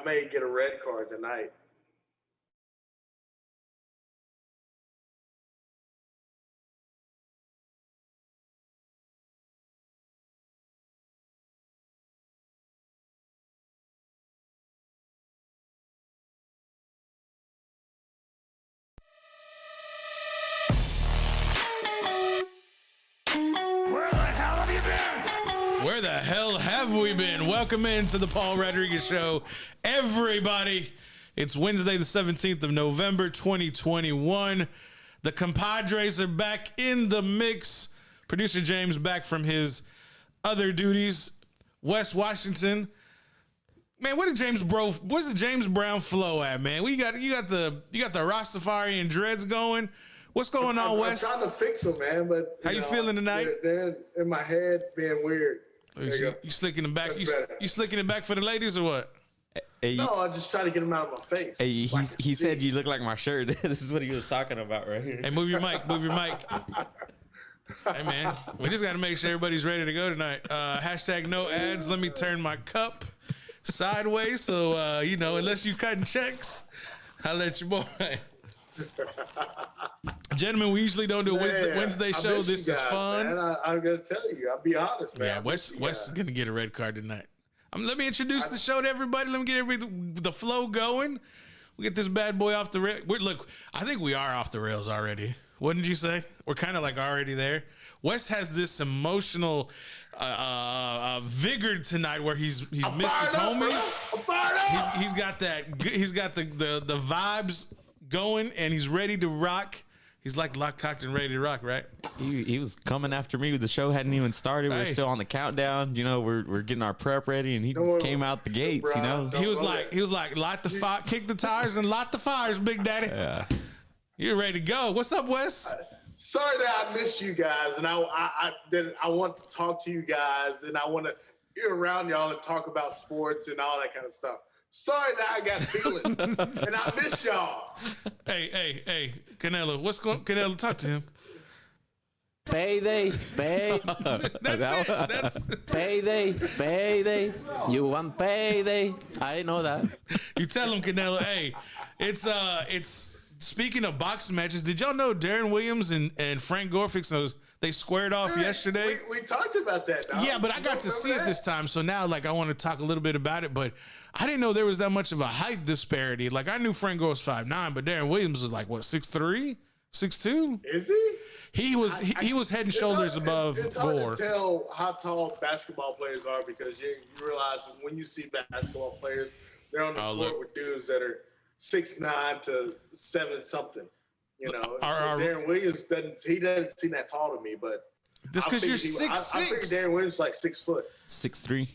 may get a red card tonight. Where the hell have we been? Welcome into the Paul Rodriguez Show, everybody. It's Wednesday, the 17th of November, 2021. The compadres are back in the mix. Producer James back from his other duties. West Washington. Man, where's the James Brown flow at, man? You got the Rastafarian dreads going. What's going on, Wes? I'm trying to fix them, man. But how you feeling tonight? They're in my head, being weird. You slicking them back? You slicking it back for the ladies or what? Hey, no, I'm just trying to get them out of my face. Hey, he said you look like my shirt. This is what he was talking about right here. Hey, move your mic. Hey, man, we just got to make sure everybody's ready to go tonight. Hashtag no ads. Let me turn my cup sideways so, unless you cutting checks, I'll let you boy. Gentlemen, we usually don't do a Wednesday show. This is fun. Man. I'm going to tell you. I'll be honest, man. Yeah, Wes is going to get a red card tonight. Let me introduce the show to everybody. Let me get the flow going. We get this bad boy off the rails. Look, I think we are off the rails already. Wouldn't you say? We're kind of like already there. Wes has this emotional vigor tonight where he's missed his homies. He's got the vibes going, and he's ready to rock. He's like locked, cocked, and ready to rock, right? He was coming after me. The show hadn't even started. We're still on the countdown. We're getting our prep ready, and he came out the gates. He was like, light the fire, kick the tires, and light the fires, Big Daddy. Yeah, you're ready to go. What's up, Wes? Sorry that I missed you guys, and I want to talk to you guys, and I want to be around y'all and talk about sports and all that kind of stuff. Sorry that I got feelings, and I miss y'all. Hey, Canelo, what's going on? Canelo, talk to him. Payday. That's Payday. You want payday? I know that. You tell him, Canelo. Hey, it's speaking of boxing matches. Did y'all know Darren Williams and Frank Gorfix, they squared off yesterday? We talked about that. Dog. Yeah, but I got to see it this time, so now I want to talk a little bit about it. But I didn't know there was that much of a height disparity. Like, I knew Frank Gore was 5'9", but Darren Williams was like, what, 6'3", 6'2"? Is he? He was head and shoulders above Gore. It's hard to tell how tall basketball players are because you realize when you see basketball players, they're on the court with dudes that are 6'9" to 7 something. Darren Williams doesn't seem that tall to me, but just because you're 6'6". I think Darren Williams is like 6 foot. 6'3".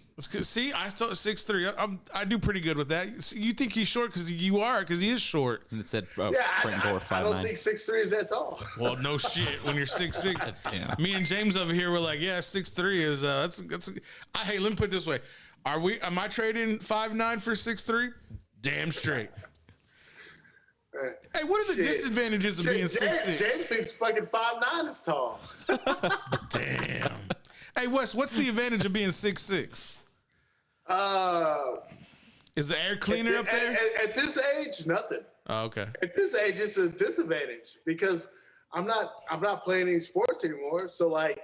See, I thought 6'3". I do pretty good with that. You think he's short because he is short. And it said Frank Gore 5'9". I don't think 6'3" is that tall. Well, no shit. When you're 6'6", me and James over here were like, yeah, 6'3" is that's. Hey, let me put it this way: Am I trading 5'9" for 6'3"? Damn straight. Hey, what are the disadvantages of being 6'6"? James thinks fucking 5'9" is tall. Damn. Hey, Wes, what's the advantage of being 6'6"? Is the air cleaner up there? At this age, nothing. Oh, okay. At this age, it's a disadvantage because I'm not playing any sports anymore. So like,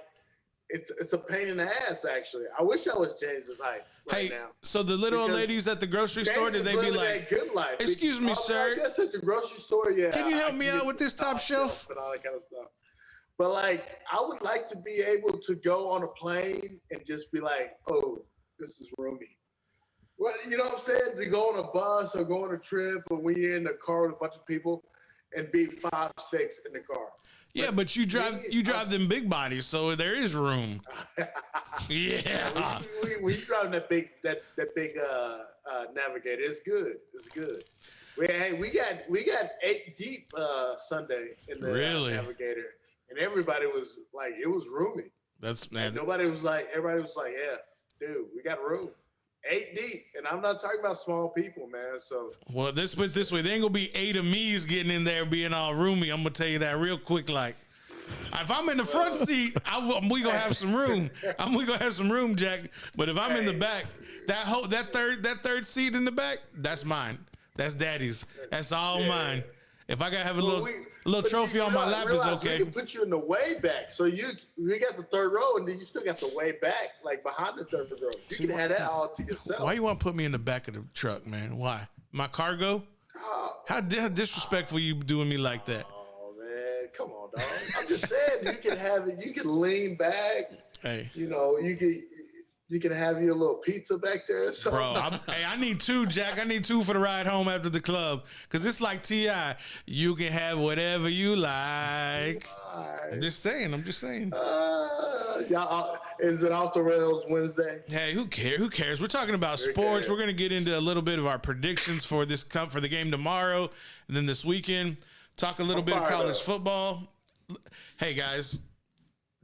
it's a pain in the ass. Actually, I wish I was James's height now. So the little old ladies at the grocery store, did they be like, good life. "Excuse me, sir, I guess at the grocery store, yeah. Can you help me out with this top shelf and all that kind of stuff?" But like, I would like to be able to go on a plane and just be like, "Oh, this is roomy." Well, you know what I'm saying? To go on a bus or go on a trip, or when you're in the car with a bunch of people, and be 5'6" in the car. Yeah, but you drive them big bodies, so there is room. Yeah. We driving that big Navigator. It's good. It's good. We got 8 deep Sunday in the Navigator, and everybody was like, it was roomy. Everybody was like, yeah, dude, we got room. 8 deep, and I'm not talking about small people, man. So, well, this way, there ain't gonna be 8 of me's getting in there being all roomy. I'm gonna tell you that real quick, like. If I'm in the front seat, we gonna have some room. We gonna have some room, Jack. But if I'm in the back, that third seat in the back, that's mine. That's Daddy's. That's all mine. If I gotta have a little trophy on my lap, is okay. We can put you in the way back, so we got the third row, and then you still got the way back, like behind the third row. You can have that all to yourself. Why you want to put me in the back of the truck, man? Why? My cargo? How disrespectful you doing me like that? Oh man, come on, dog. I'm just saying you can have it. You can lean back. Hey, you can have your little pizza back there. Bro, I need two, Jack. I need two for the ride home after the club. Because it's like T.I. You can have whatever you like. I'm just saying. Is it off the rails Wednesday? Hey, who cares? We're talking about sports. We're going to get into a little bit of our predictions for the game tomorrow. And then this weekend, talk a little bit of college football. Hey, guys.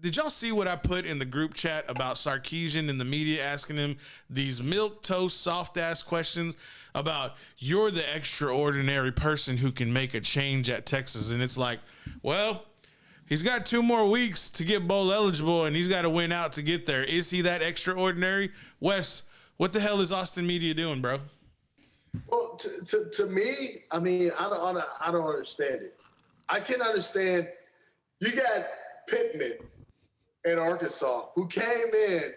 Did y'all see what I put in the group chat about Sarkisian and the media asking him these milquetoast, soft-ass questions about you're the extraordinary person who can make a change at Texas? And it's like, well, he's got 2 more weeks to get bowl eligible, and he's got to win out to get there. Is he that extraordinary? Wes, what the hell is Austin Media doing, bro? Well, to me, I mean, I don't understand it. I can understand you got Pittman in Arkansas, who came in,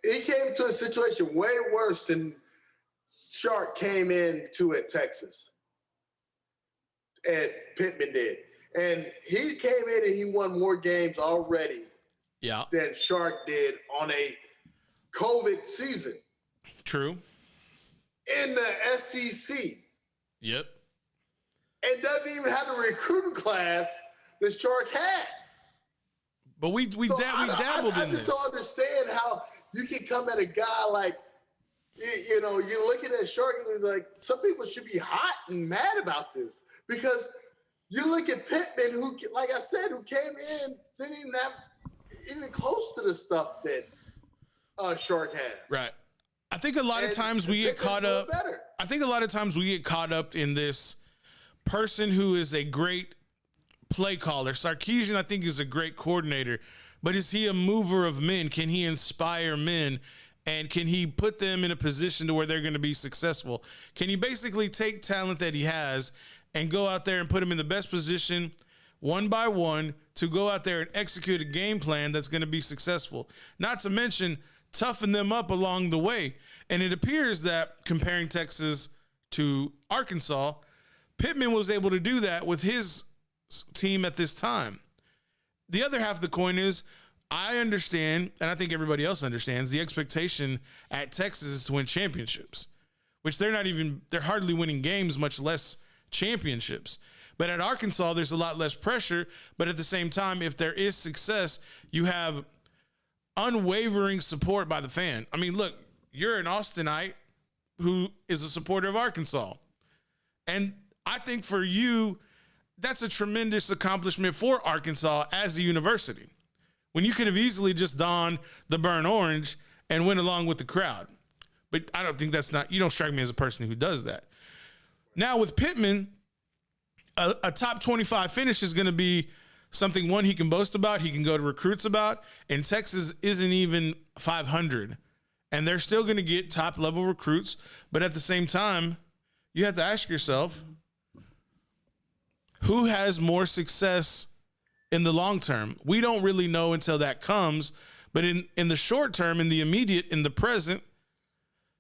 he came to a situation way worse than Shark came into at Texas. And Pittman did. And he came in and he won more games already than Shark did on a COVID season. True. In the SEC. Yep. And doesn't even have the recruiting class that Shark has. But we dabbled in this. I just don't understand how you can come at a guy like, you're looking at Shark and it's like, some people should be hot and mad about this. Because you look at Pittman, who, like I said, who came in, didn't even have even close to the stuff that Shark has. Right. I think a lot of times we get caught up. I think a lot of times we get caught up in this person who is a great play caller. Sarkisian, I think, is a great coordinator, but is he a mover of men? Can he inspire men? And can he put them in a position to where they're going to be successful? Can he basically take talent that he has and go out there and put him in the best position one by one to go out there and execute a game plan that's going to be successful? Not to mention toughen them up along the way. And it appears that comparing Texas to Arkansas, Pittman was able to do that with his team at this time. The other half of the coin is, I understand, and I think everybody else understands, the expectation at Texas is to win championships, which they're hardly winning games, much less championships. But at Arkansas, there's a lot less pressure. But at the same time, if there is success, you have unwavering support by the fan. I mean, look, you're an Austinite who is a supporter of Arkansas. And I think for you, that's a tremendous accomplishment for Arkansas as a university, when you could have easily just donned the burnt orange and went along with the crowd. But I don't think you don't strike me as a person who does that. Now with Pittman, a top 25 finish is going to be something, one, he can boast about, he can go to recruits about, and Texas isn't even 500. And they're still going to get top level recruits. But at the same time, you have to ask yourself, who has more success in the long term? We don't really know until that comes. But in the short term, in the immediate, in the present,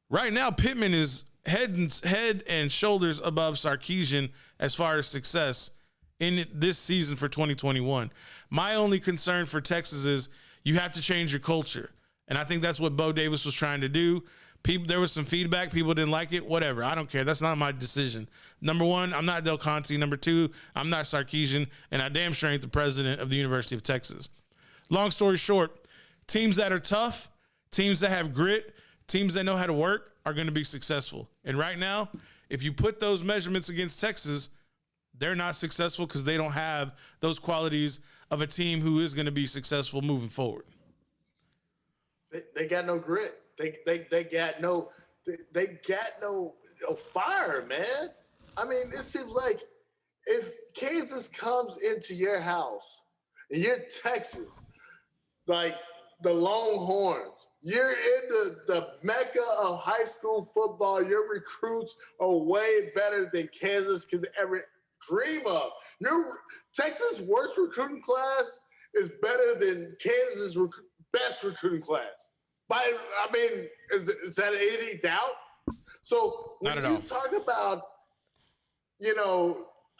right now, Pittman is head and shoulders above Sarkisian as far as success in this season for 2021. My only concern for Texas is you have to change your culture. And I think that's what Bo Davis was trying to do. There was some feedback. People didn't like it. Whatever. I don't care. That's not my decision. Number one, I'm not Del Conte. Number two, I'm not Sarkisian. And I damn sure ain't the president of the University of Texas. Long story short, teams that are tough, teams that have grit, teams that know how to work are going to be successful. And right now, if you put those measurements against Texas, they're not successful because they don't have those qualities of a team who is going to be successful moving forward. They got no grit. They got no fire, man. I mean, it seems like if Kansas comes into your house and you're Texas, like the Longhorns, you're in the mecca of high school football. Your recruits are way better than Kansas could ever dream of. Your Texas' worst recruiting class is better than Kansas' best recruiting class. Is that any doubt? So when you talk about,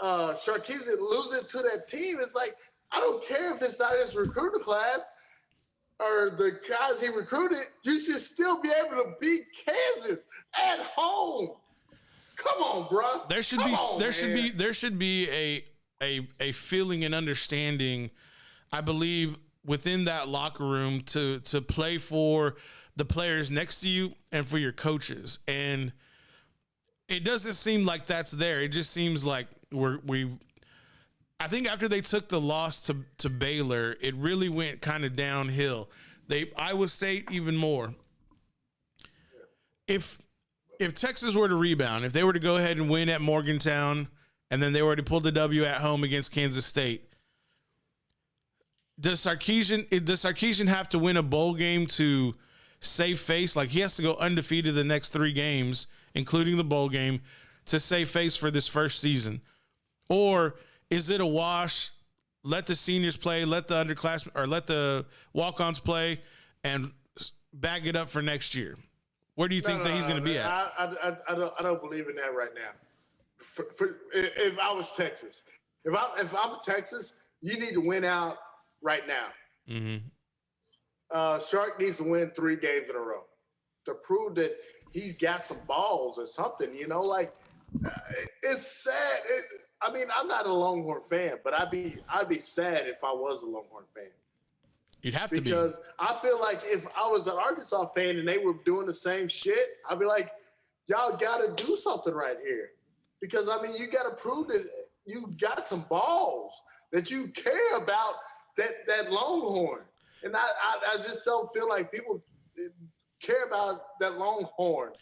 Sarkisian losing to that team, it's like, I don't care if it's not his recruiting class or the guys he recruited, you should still be able to beat Kansas at home. Come on, bro. There should be a feeling and understanding, I believe, within that locker room to play for the players next to you and for your coaches. And it doesn't seem like that's there. It just seems like I think after they took the loss to Baylor, it really went kind of downhill. Iowa State even more. If Texas were to rebound, if they were to go ahead and win at Morgantown, and then they were to pull the W at home against Kansas State, does Sarkisian have to win a bowl game to save face? Like, he has to go undefeated the next 3 games, including the bowl game, to save face for this first season? Or is it a wash? Let the seniors play, let the underclassmen or let the walk-ons play, and back it up for next year. Where do you think that he's going to be at? I don't believe in that right now. If I was Texas, if I'm Texas, you need to win out right now. Mm-hmm. Shark needs to win 3 games in a row to prove that he's got some balls or something. It's sad. I'm not a Longhorn fan, but I'd be sad if I was a Longhorn fan. You'd have to be. Because I feel like if I was an Arkansas fan and they were doing the same shit, I'd be like, y'all got to do something right here. Because, you got to prove that you got some balls, that you care about that Longhorn. And I just don't feel like people care about that Longhorn.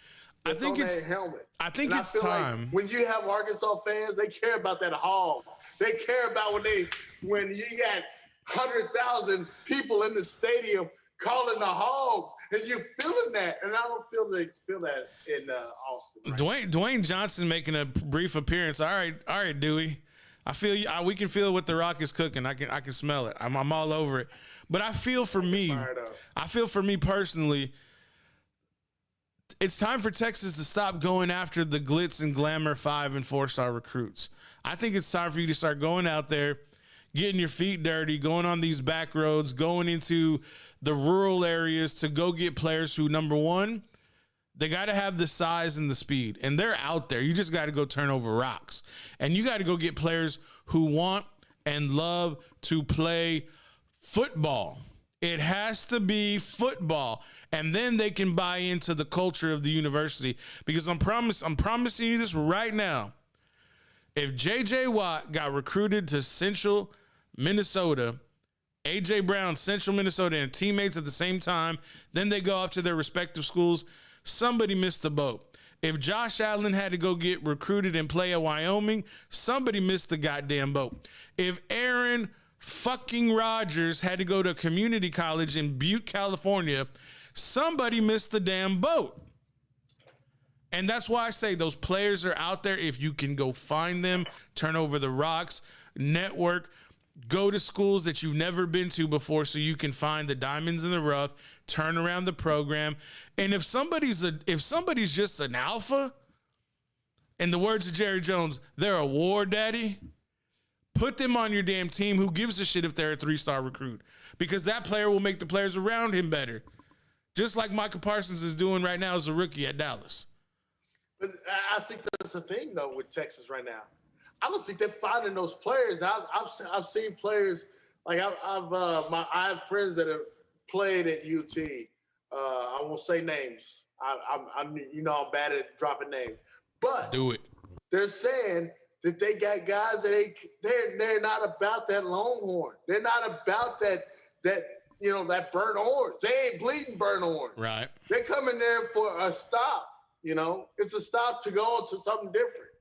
I think it's time. Like when you have Arkansas fans, they care about that hog. They care about when you got 100,000 people in the stadium calling the hogs, and you're feeling that. And I don't feel that in Austin. Right? Dwayne Johnson making a brief appearance. All right, Dewey. I feel you. We can feel what the Rock is cooking. I can smell it. I'm all over it. But I feel for me personally, it's time for Texas to stop going after the glitz and glamour 5- and 4-star recruits. I think it's time for you to start going out there, getting your feet dirty, going on these back roads, going into the rural areas to go get players who, number one, they got to have the size and the speed. And they're out there. You just got to go turn over rocks. And you got to go get players who want and love to play football. It has to be football. And then they can buy into the culture of the university. Because I'm promising you this right now. If J.J. Watt got recruited to Central Minnesota, A.J. Brown, Central Minnesota, and teammates at the same time, then they go off to their respective schools, somebody missed the boat. If Josh Allen had to go get recruited and play at Wyoming, somebody missed the goddamn boat. If Aaron fucking Rodgers had to go to community college in Butte, California, somebody missed the damn boat. And that's why I say those players are out there. If you can go find them, turn over the rocks, network, go to schools that you've never been to before so you can find the diamonds in the rough, turn around the program. And if somebody's just an alpha, in the words of Jerry Jones, they're a war daddy, put them on your damn team. Who gives a shit if they're a 3-star recruit? Because that player will make the players around him better. Just like Micah Parsons is doing right now as a rookie at Dallas. But I think that's the thing, though, with Texas right now. I don't think they're finding those players. I've seen players like I have friends that have played at UT. I won't say names. I'm bad at dropping names, but do it. They're saying that they got guys that they're not about that Longhorn. They're not about that burnt orange. They ain't bleeding burnt orange. Right. They're coming there for a stop. It's a stop to go to something different.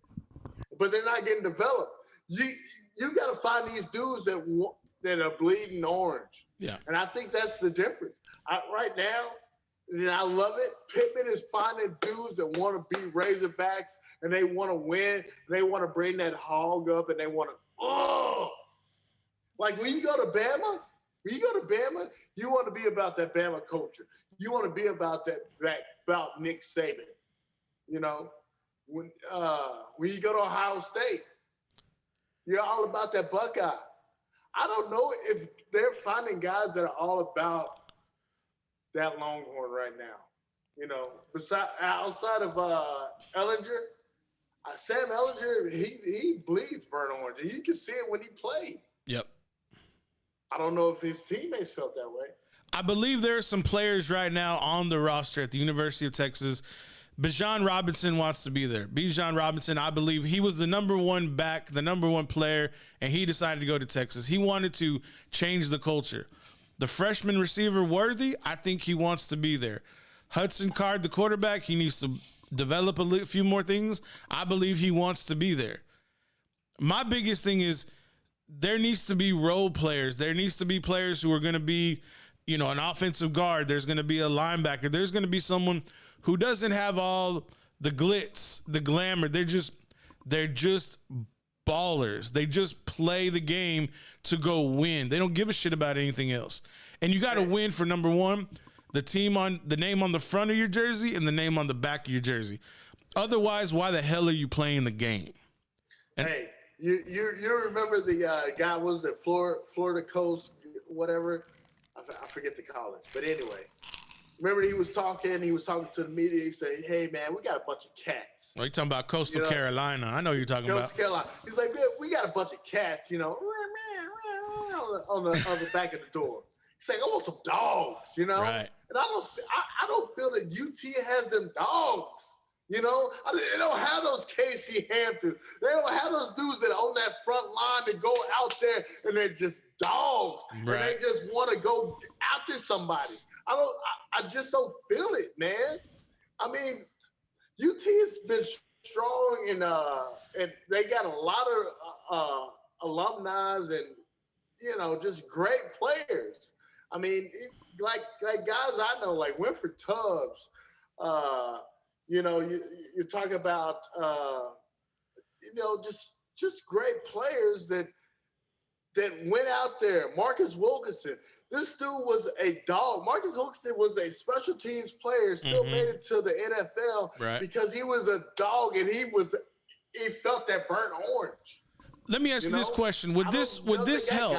But they're not getting developed. you got to find these dudes that are bleeding orange. Yeah. And I think that's the difference. Right now, and I love it, Pittman is finding dudes that want to be Razorbacks and they want to win. And they want to bring that hog up and they want to, like when you go to Bama, you want to be about that Bama culture. You want to be about about Nick Saban. You know, when you go to Ohio State, you're all about that Buckeye. I don't know if they're finding guys that are all about that Longhorn right now. You know, outside of Ellinger, Sam Ellinger, he bleeds burnt orange. And you can see it when he played. Yep. I don't know if his teammates felt that way. I believe there are some players right now on the roster at the University of Texas. Bijan Robinson wants to be there. Bijan Robinson, I believe he was the number one back, the number one player, and he decided to go to Texas. He wanted to change the culture. The freshman receiver, Worthy, I think he wants to be there. Hudson Card, the quarterback, he needs to develop a few more things. I believe he wants to be there. My biggest thing is there needs to be role players. There needs to be players who are going to be, you know, an offensive guard. There's going to be a linebacker. There's going to be someone who doesn't have all the glitz, the glamour. They're just ballers. They just play the game to go win. They don't give a shit about anything else. And you got to win for number one, the name on the front of your jersey and the name on the back of your jersey. Otherwise, why the hell are you playing the game? And hey, you remember the guy was at Florida Coast, whatever. I forget the college, but anyway. Remember he was talking to the media. He said, "Hey man, we got a bunch of cats." Are you talking about Coastal Carolina? I know you're talking about. Coastal Carolina. He's like, we got a bunch of cats, you know, on the back of the door. He's like, I want some dogs, you know. Right. And I don't feel that UT has them dogs. You know, they don't have those Casey Hamptons. They don't have those dudes that on that front line that go out there and they're just dogs. Right. And they just want to go after somebody. I just don't feel it, man. I mean, UT has been strong and they got a lot of alumni and, you know, just great players. I mean, like guys I know, like Winfred Tubbs, you know, you talk about, you know, just great players that went out there. Marcus Wilkinson. This dude was a dog. Marcus Wilkinson was a special teams player, still made it to the NFL because he was a dog and he felt that burnt orange. Let me ask you this question. Would this help?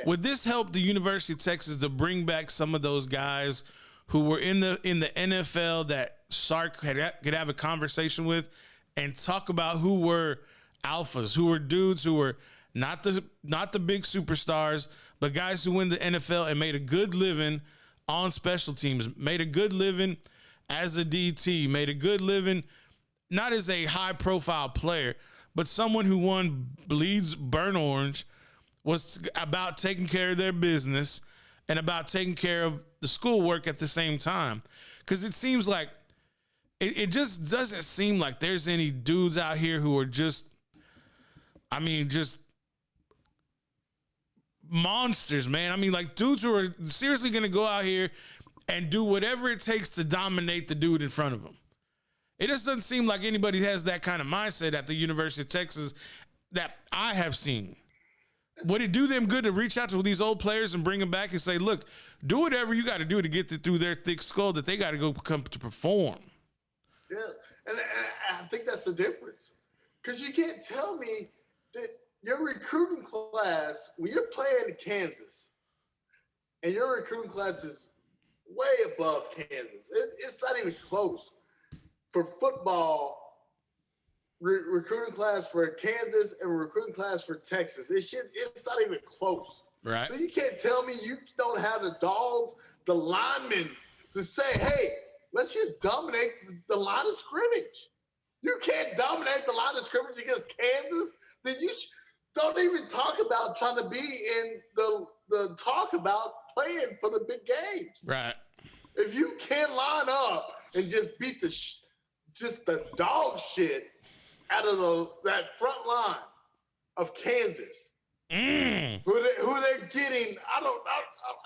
Would this help the University of Texas to bring back some of those guys who were in the NFL that Sark could have a conversation with and talk about who were alphas, who were dudes who were not the big superstars, but guys who went to the NFL and made a good living on special teams, made a good living as a DT, made a good living not as a high-profile player, but someone who bleeds burnt orange, was about taking care of their business and about taking care of the schoolwork at the same time. Because it seems like it just doesn't seem like there's any dudes out here who are just monsters, man. I mean, like dudes who are seriously going to go out here and do whatever it takes to dominate the dude in front of them. It just doesn't seem like anybody has that kind of mindset at the University of Texas that I have seen. Would it do them good to reach out to these old players and bring them back and say, look, do whatever you got to do to get through their thick skull that they got to go come to perform? Yes, and I think that's the difference. Because you can't tell me that your recruiting class, when you're playing in Kansas, and your recruiting class is way above Kansas, it's not even close. For football, recruiting class for Kansas and recruiting class for Texas, it's not even close. Right. So you can't tell me you don't have the dogs, the linemen to say, hey, let's just dominate the line of scrimmage. You can't dominate the line of scrimmage against Kansas. Then you don't even talk about trying to be in the talk about playing for the big games. Right. If you can't line up and just beat the dog shit out of that front line, of Kansas. Mm. Who they're getting?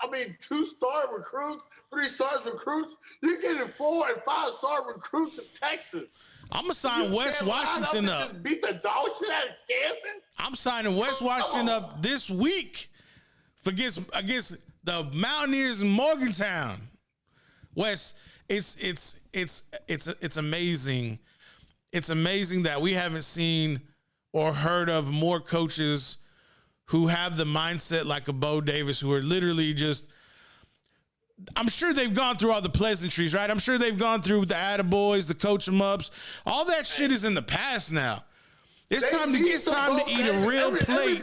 I mean, 2-star recruits, 3-star recruits. You're getting 4 and 5-star recruits in Texas. I'm gonna sign West Washington up. Just beat the dog shit out of Kansas. I'm signing West Washington up this week against the Mountaineers in Morgantown. Wes, it's amazing. It's amazing that we haven't seen or heard of more coaches who have the mindset like a Bo Davis, who are literally just, I'm sure they've gone through all the pleasantries, right? I'm sure they've gone through the attaboys, the coach 'em ups. All that shit is in the past now. It's time to eat a real plate.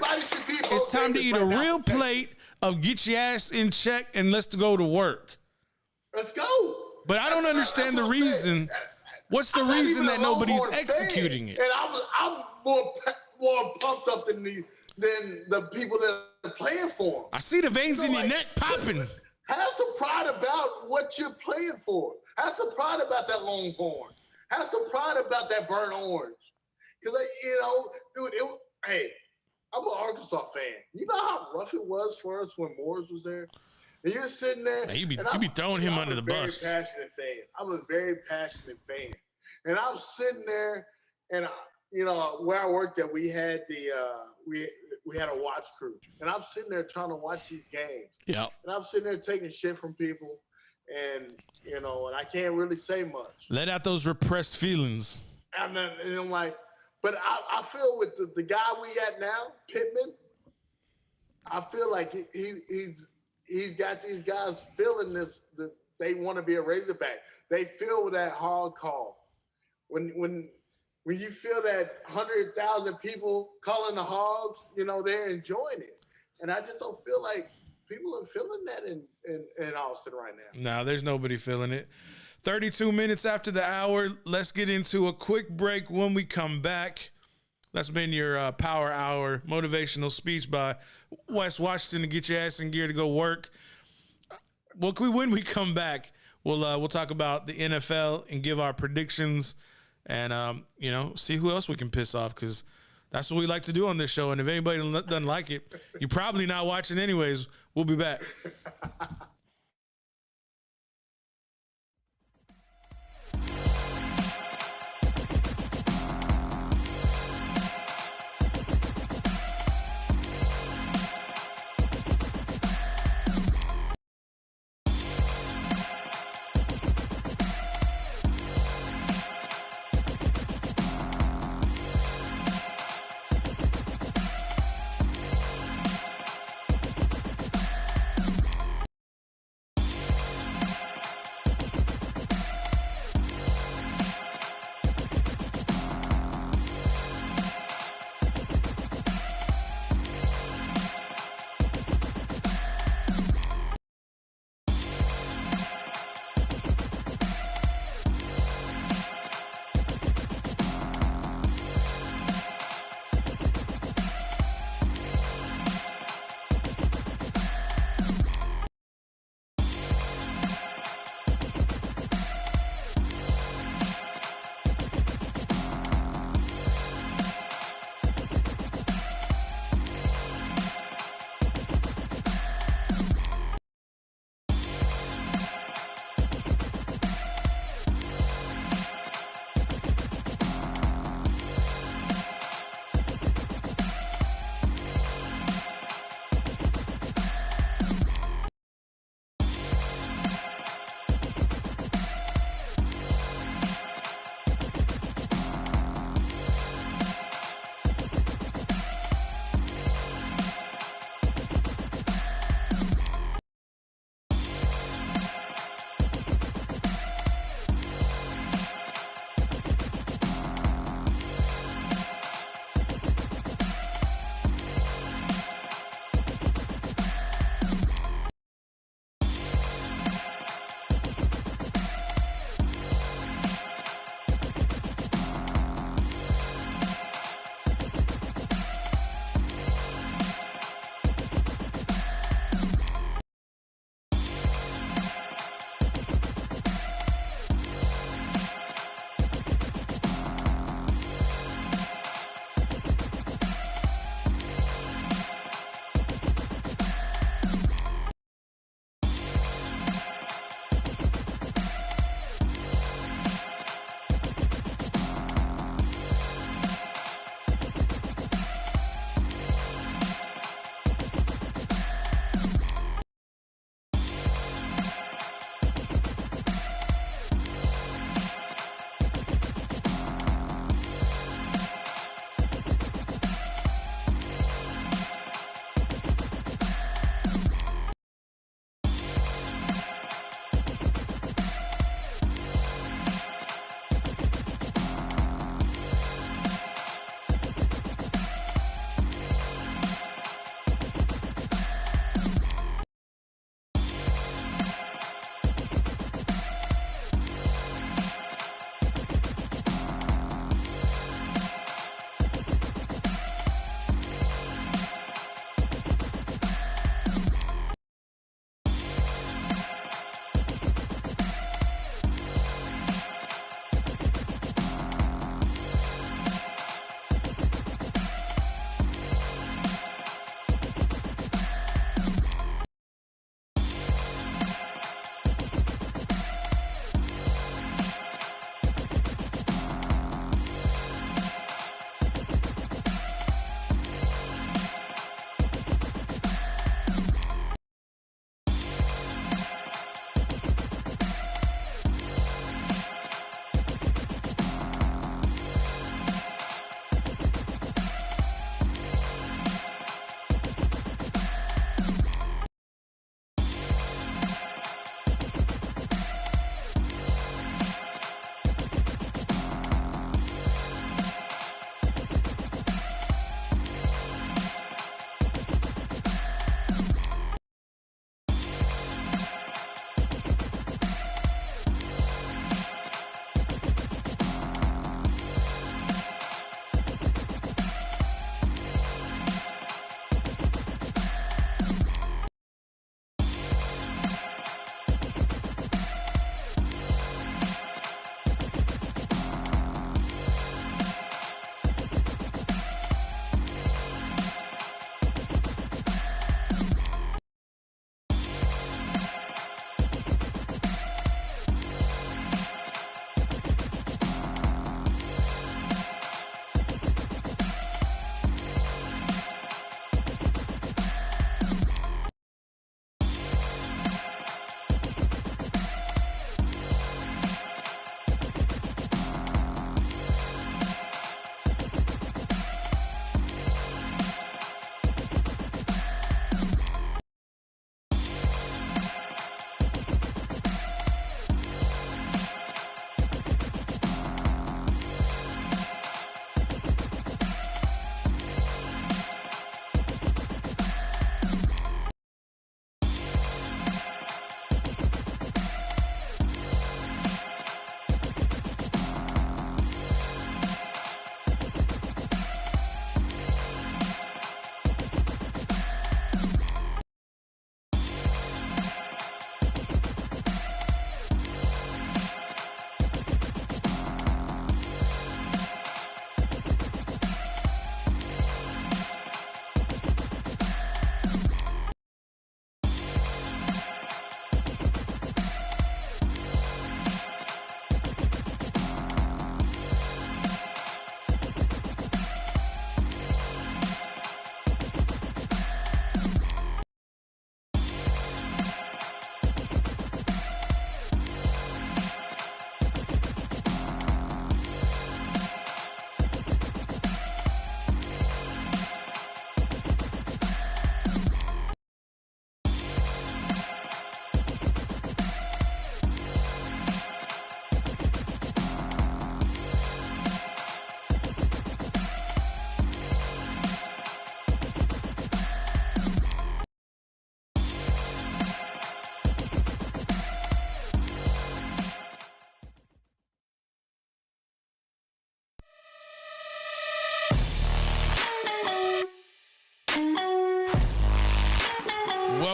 It's time to eat a real plate of get your ass in check and let's go to work. Let's go. But I don't understand the reason. What's the reason that nobody's executing it? And I'm more pumped up than the people that are playing for them. I see the veins in your neck popping. Have some pride about what you're playing for. Have some pride about that Longhorn. Have some pride about that burnt orange. Because, dude, hey, I'm an Arkansas fan. You know how rough it was for us when Moores was there? And you're sitting there. You be throwing him under the bus. I'm a very passionate fan. And I'm sitting there, and where I worked at, we had we had a watch crew, and I'm sitting there trying to watch these games. Yeah. And I'm sitting there taking shit from people, and and I can't really say much. Let out those repressed feelings. And I'm like, but I feel with the guy we got now, Pittman. I feel like he's got these guys feeling this. That they want to be a Razorback. They feel that hard call. When you feel that 100,000 people calling the Hogs, they're enjoying it. And I just don't feel like people are feeling that in Austin right now. No, there's nobody feeling it. 32 minutes after the hour. Let's get into a quick break. When we come back, that's been your Power Hour motivational speech by West Washington to get your ass in gear to go work. When we come back, we'll talk about the NFL and give our predictions and, see who else we can piss off, because that's what we like to do on this show. And if anybody doesn't like it, you're probably not watching anyways. We'll be back.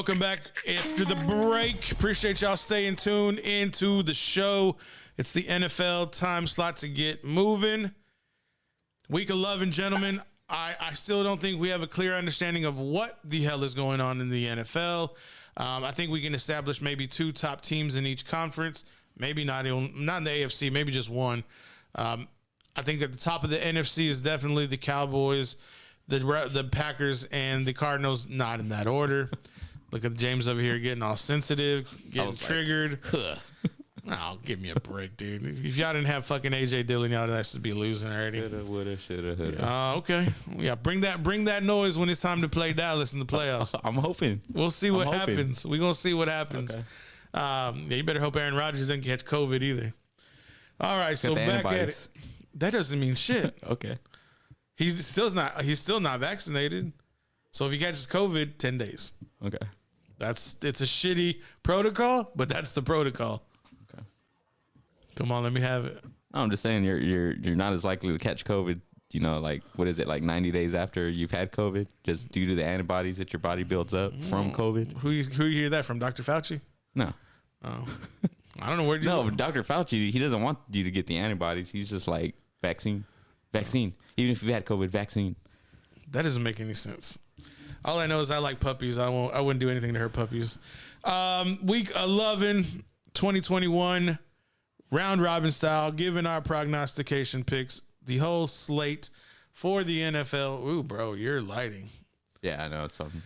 Welcome back after the break. Appreciate y'all staying tuned into the show. It's the NFL time slot to get moving. Week 11, gentlemen. I still don't think we have a clear understanding of what the hell is going on in the NFL. I think we can establish maybe 2 top teams in each conference. Maybe not in the AFC, maybe just one. I think at the top of the NFC is definitely the Cowboys, the Packers, and the Cardinals, not in that order. Look at James over here getting all sensitive, getting triggered. Oh, give me a break, dude. If y'all didn't have fucking AJ Dillon, y'all would be losing already. Shoulda, woulda, shoulda, woulda. Okay. Yeah, bring that noise when it's time to play Dallas in the playoffs. I'm hoping. We'll see what happens. We're going to see what happens. Okay. Yeah, you better hope Aaron Rodgers doesn't catch COVID either. All right, so back at it. That doesn't mean shit. Okay. He's still not vaccinated. So if he catches COVID, 10 days. Okay. It's a shitty protocol, but that's the protocol. Okay. Come on, let me have it. I'm just saying you're not as likely to catch COVID, you know, like what is it, like 90 days after you've had COVID, just due to the antibodies that your body builds up from COVID. Who you hear that from? Dr. Fauci? No. Oh. I don't know where you No, but Dr. Fauci, he doesn't want you to get the antibodies. He's just like vaccine. Even if you've had COVID, vaccine. That doesn't make any sense. All I know is I like puppies. I wouldn't do anything to hurt puppies. Week 11, 2021, round robin style, giving our prognostication picks, the whole slate for the NFL. Ooh, bro, you're lighting. Yeah, I know it's something.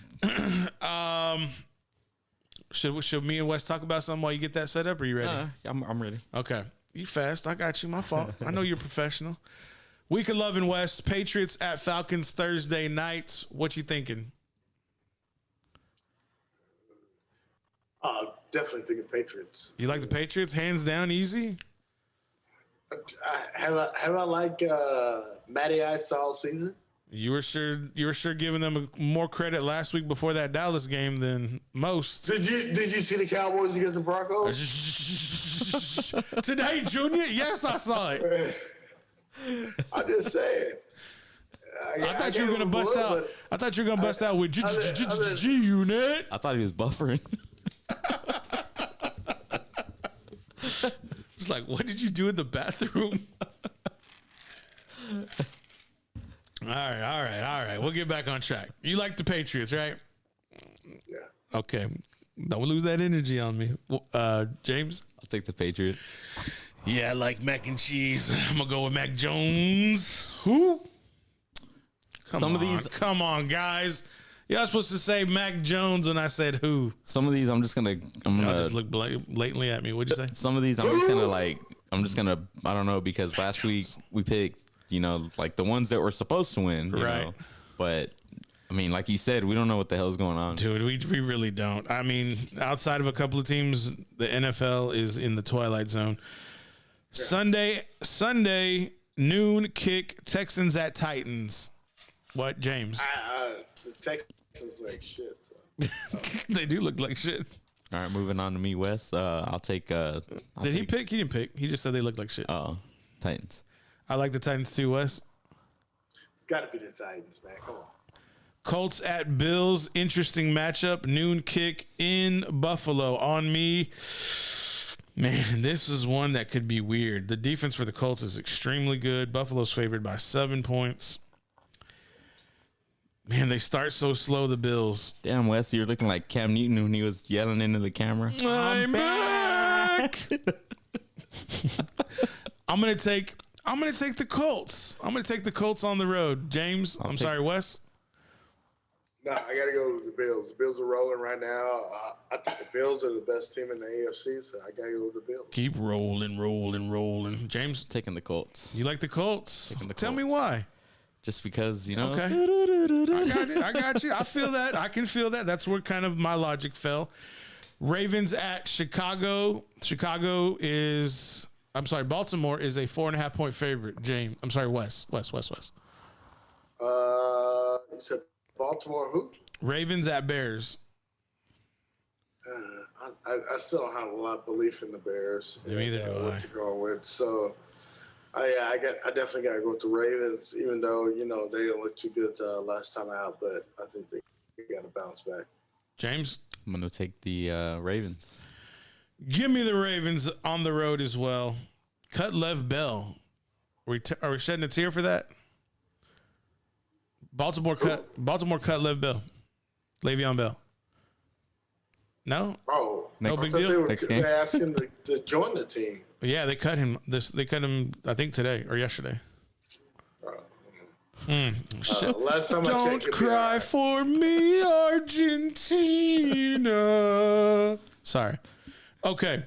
Should me and Wes talk about something while you get that set up? Are you ready? I'm ready. Okay. You fast. I got you. My fault. I know you're professional. Week 11, West. Patriots at Falcons Thursday night. What you thinking? Definitely thinking Patriots. You like the Patriots? Hands down, easy? Have I like Matty Ice all season? You were sure giving them more credit last week before that Dallas game than most. Did you see the Cowboys against the Broncos? Today, Junior? Yes, I saw it. I'm just saying. I thought you were gonna bust out. I thought you were gonna bust out with G Unit. I thought he was buffering. It's like, what did you do in the bathroom? All right. We'll get back on track. You like the Patriots, right? Yeah. Okay. Don't lose that energy on me. James? I'll take the Patriots. Yeah, I like mac and cheese. I'm going to go with Mac Jones. Who? Come on, guys. Y'all supposed to say Mac Jones when I said who. Some of these I'm gonna just look blatantly at me. What'd you say? Some of these I'm just gonna I don't know, because last week we picked, you know, like the ones that were supposed to win, you know? But I mean, like you said, we don't know what the hell's going on. Dude, we really don't. I mean, outside of a couple of teams, the NFL is in the twilight zone. Yeah. Sunday noon kick, Texans at Titans. What, James? The Texans like shit. So. They do look like shit. All right, moving on to me, Wes. I'll take. He pick? He didn't pick. He just said they look like shit. Oh, Titans. I like the Titans too, Wes. It's got to be the Titans, man. Come on. Colts at Bills. Interesting matchup. Noon kick in Buffalo. On me. Man, this is one that could be weird. The defense for the Colts is extremely good. Buffalo's favored by 7 points. Man, they start so slow, the Bills. Damn, Wes, you're looking like Cam Newton when he was yelling into the camera. I'm back. I'm gonna take the Colts. I'm gonna take the Colts on the road. James, I'm sorry, Wes. No, I gotta go with the Bills. The Bills are rolling right now. I think the Bills are the best team in the AFC, so I gotta go with the Bills. Keep rolling. James, taking the Colts. You like the Colts? Tell me why. Just because, you know. Okay. I got you. I feel that. I can feel that. That's where kind of my logic fell. Ravens at Chicago. Baltimore is a 4.5 point favorite. James. I'm sorry, Wes. You said Baltimore who? Ravens at Bears. I still don't have a lot of belief in the Bears. Neither do I. What you're going with. So I definitely got to go with the Ravens, even though, you know, they didn't look too good last time out, but I think they got to bounce back. James? I'm going to take the Ravens. Give me the Ravens on the road as well. Cut Lev Bell. Are we shedding a tear for that? Baltimore cut Lev Bell. Le'Veon Bell. No? Oh, no big deal. They asked him to join the team. Yeah, they cut him. They cut him, I think, today or yesterday. Last time Don't cry for me, Argentina. Sorry. Okay.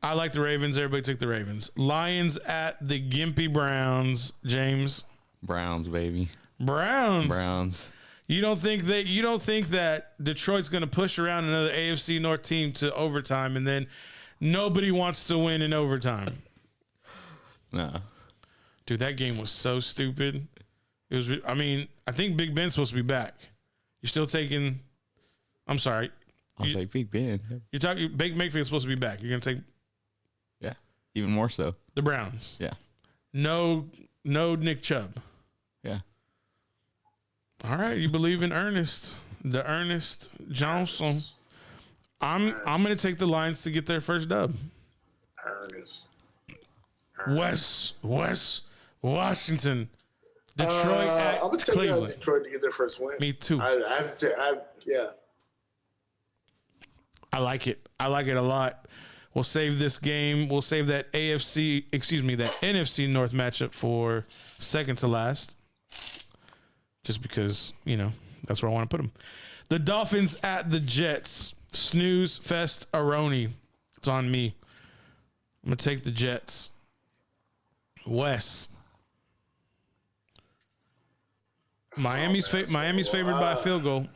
I like the Ravens. Everybody took the Ravens. Lions at the Gimpy Browns. James. Browns, baby. Browns. You don't think that Detroit's going to push around another AFC North team to overtime, and then nobody wants to win in overtime? No. Dude, that game was so stupid. It was. I mean, I think Big Ben's supposed to be back. You're still taking. I'm sorry. I was like, Big Ben. You're talking. Baker Mayfield's supposed to be back. You're gonna take. Yeah, even more so. The Browns. Yeah. No Nick Chubb. Yeah. All right, you believe in Ernest Johnson. I'm gonna take the Lions to get their first dub. Ernest. Wes Washington. Detroit at I'm gonna take Cleveland. Detroit to get their first win. Me too. Yeah. I like it. I like it a lot. We'll save this game. We'll save that NFC North matchup for second to last. Just because, that's where I want to put them. The Dolphins at the Jets. Snooze fest Aroni. It's on me. I'm going to take the Jets. Wes. Miami's favored by a field goal.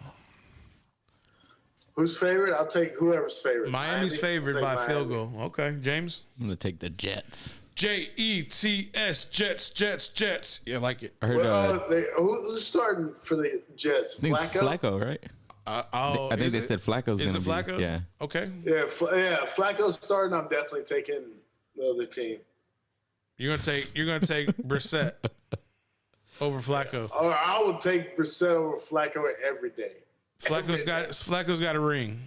Who's favorite? I'll take whoever's favorite. Miami's favored by a field goal. Okay, James? I'm going to take the Jets. Jets, Jets. Yeah, I like it. I heard, who's starting for the Jets? I think it's Flacco, right? I think they said Flacco's going to be. Flacco? Yeah. Okay. Yeah, Flacco's starting. I'm definitely taking the other team. You're gonna take Brissett over Flacco. Or I will take Brissett over Flacco every day. Flacco's got a ring.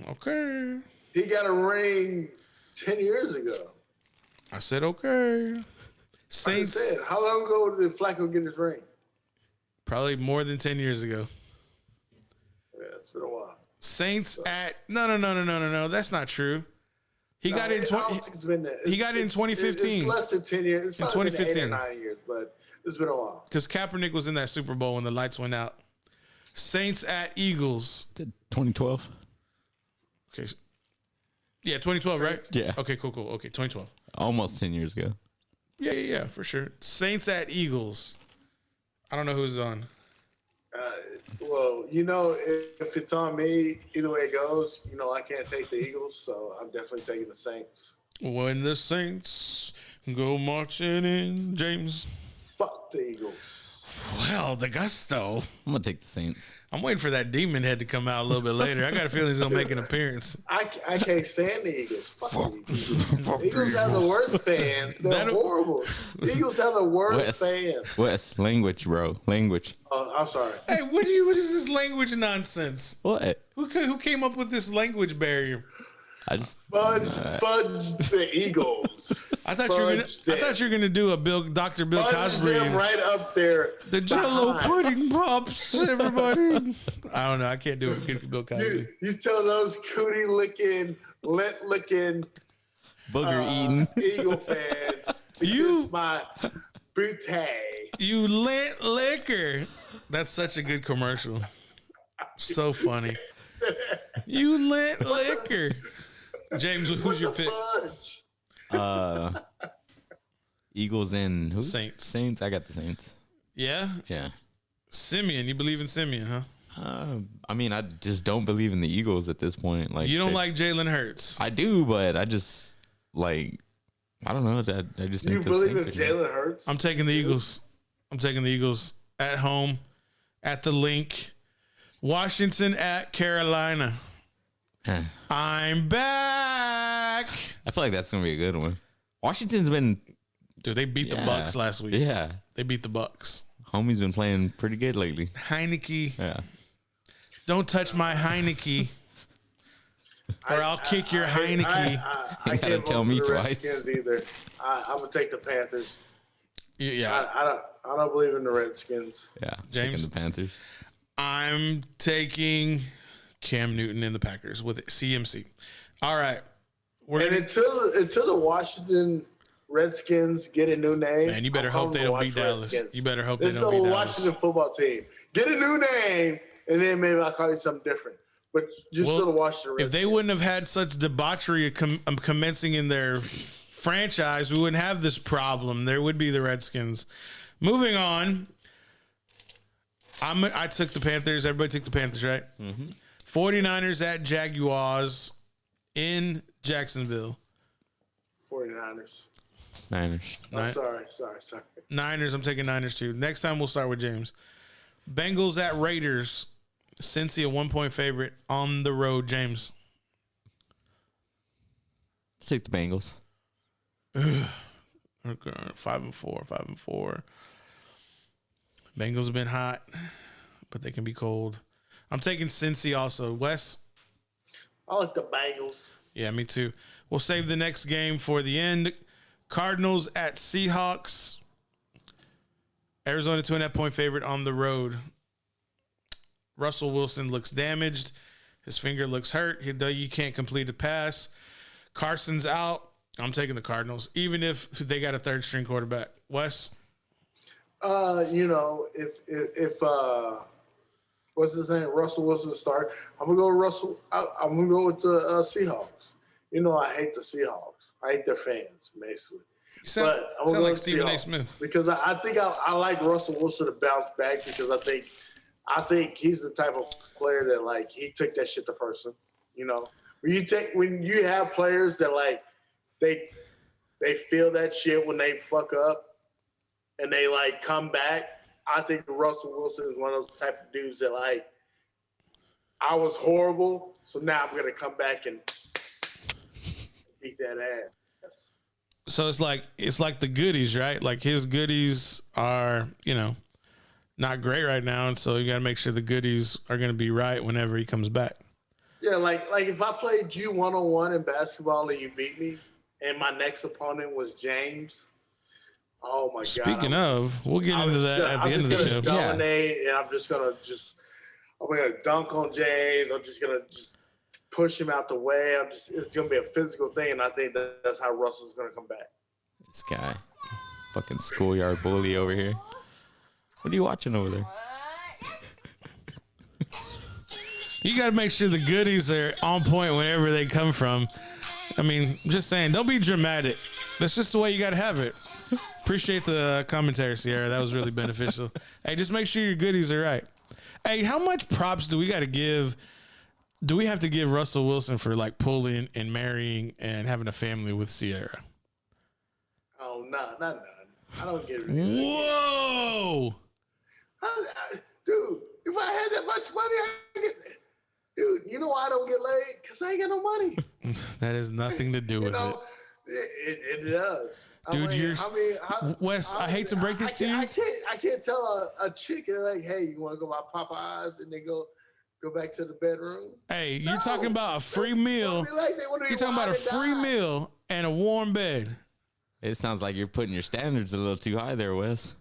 Okay. He got a ring 10 years ago. I said okay. Saints. How long ago did Flacco get his ring? Probably more than 10 years ago. Yeah, it's been a while. Saints at no. That's not true. He got it in He got it in 2015. It's less than 10 years. It's probably in 2015. been 8 or 9 years, but it's been a while. Because Kaepernick was in that Super Bowl when the lights went out. Saints at Eagles. 2012. Okay. Yeah, 2012, right? Yeah. Okay, cool. Okay, 2012. Almost 10 years ago. Yeah, for sure. Saints at Eagles. I don't know who's on. Well, if it's on me, either way it goes, I can't take the Eagles, so I'm definitely taking the Saints. When the Saints go marching in, James. Fuck the Eagles. Well, the gusto. I'm going to take the Saints. I'm waiting for that demon head to come out a little bit later. I got a feeling he's going to make an appearance. I can't stand the Eagles. Fuck the Eagles. Eagles have the worst fans. They're horrible. The Eagles have the worst fans. Wes, language, bro. Language. Oh, I'm sorry. Hey, what is this language nonsense? What? Who came up with this language barrier? I just fudge the Eagles. I thought you were gonna do a Dr. Bill Cosby. Them right up there. The Jello pudding pops, everybody. I don't know. I can't do it. Bill Cosby. You tell those cootie licking, lint licking, booger eating Eagle fans to kiss my booty. You lint liquor. That's such a good commercial. So funny. You lint liquor. James, who's your pick? Eagles and who? Saints. Saints. I got the Saints. Yeah? Yeah. Simeon. You believe in Simeon, huh? I mean, I just don't believe in the Eagles at this point. Like, you don't like Jalen Hurts? I do, but I just I don't know. I just think you believe in Jalen Hurts? I'm taking the Eagles. I'm taking the Eagles at home, at the link. Washington at Carolina. I'm back. I feel like that's gonna be a good one. Washington's been, dude. They beat the Bucks last week. Yeah, they beat the Bucks. Homie's been playing pretty good lately. Heineke. Yeah. Don't touch my Heineke. Or I'll kick your Heineke. You gotta tell me twice. Either. I'm gonna take the Panthers. Yeah. I don't believe in the Redskins. Yeah, James? taking the Panthers. I'm taking Cam Newton and the Packers with CMC. All right. Until the Washington Redskins get a new name, man, you better hope they don't beat Dallas. You better hope they don't beat Dallas. Washington football team. Get a new name, and then maybe I'll call you something different. But just still the Washington Redskins. If they wouldn't have had such debauchery commencing in their franchise, we wouldn't have this problem. There would be the Redskins. Moving on. I took the Panthers. Everybody took the Panthers, right? Mm-hmm. 49ers at Jaguars in Jacksonville. 49ers. Niners. Sorry. Niners. I'm taking Niners too. Next time we'll start with James. Bengals at Raiders. Cincy a 1-point favorite on the road. James. Take the Bengals. Okay, 5-4. 5-4. Bengals have been hot, but they can be cold. I'm taking Cincy also. Wes? I like the Bengals. Yeah, me too. We'll save the next game for the end. Cardinals at Seahawks. Arizona 2.5-point favorite on the road. Russell Wilson looks damaged. His finger looks hurt. You can't complete a pass. Carson's out. I'm taking the Cardinals, even if they got a third-string quarterback. Wes? If what's his name? Russell Wilson start. I'm gonna go with Russell. I'm gonna go with the Seahawks. You know, I hate the Seahawks. I hate their fans, basically. Sound like Stephen A. Smith. Because I think I like Russell Wilson to bounce back because I think he's the type of player that like he took that shit to person. You know, when you have players that like they feel that shit when they fuck up and they like come back. I think Russell Wilson is one of those type of dudes that like I was horrible, so now I'm gonna come back and beat that ass. So it's like the goodies, right? Like his goodies are, not great right now, and so you got to make sure the goodies are going to be right whenever he comes back. Yeah, like if I played you 1-on-1 in basketball and you beat me, and my next opponent was James. Oh my God! Speaking of, we'll get into that at the end of the show. Dominate, and I'm gonna dunk on James. I'm just gonna push him out the way. It's gonna be a physical thing, and I think that's how Russell's gonna come back. This guy, fucking schoolyard bully over here. What are you watching over there? You got to make sure the goodies are on point whenever they come from. I mean, I'm just saying, don't be dramatic. That's just the way you got to have it. Appreciate the commentary, Sierra. That was really beneficial. Hey, just make sure your goodies are right. Hey, how much props do we got to give? Do we have to give Russell Wilson for like pulling and marrying and having a family with Sierra? Oh, no, not none. I don't get it. Whoa! Dude, if I had that much money, I'd get it. Dude, you know why I don't get laid? Because I ain't got no money. That has nothing to do with it. It does. Dude, Wes, I hate to break this to you. I can't tell a chick like, hey, you want to go buy Popeyes and then go back to the bedroom? Hey, you're talking about a free meal. You're talking about a free meal and a warm bed. It sounds like you're putting your standards a little too high there, Wes.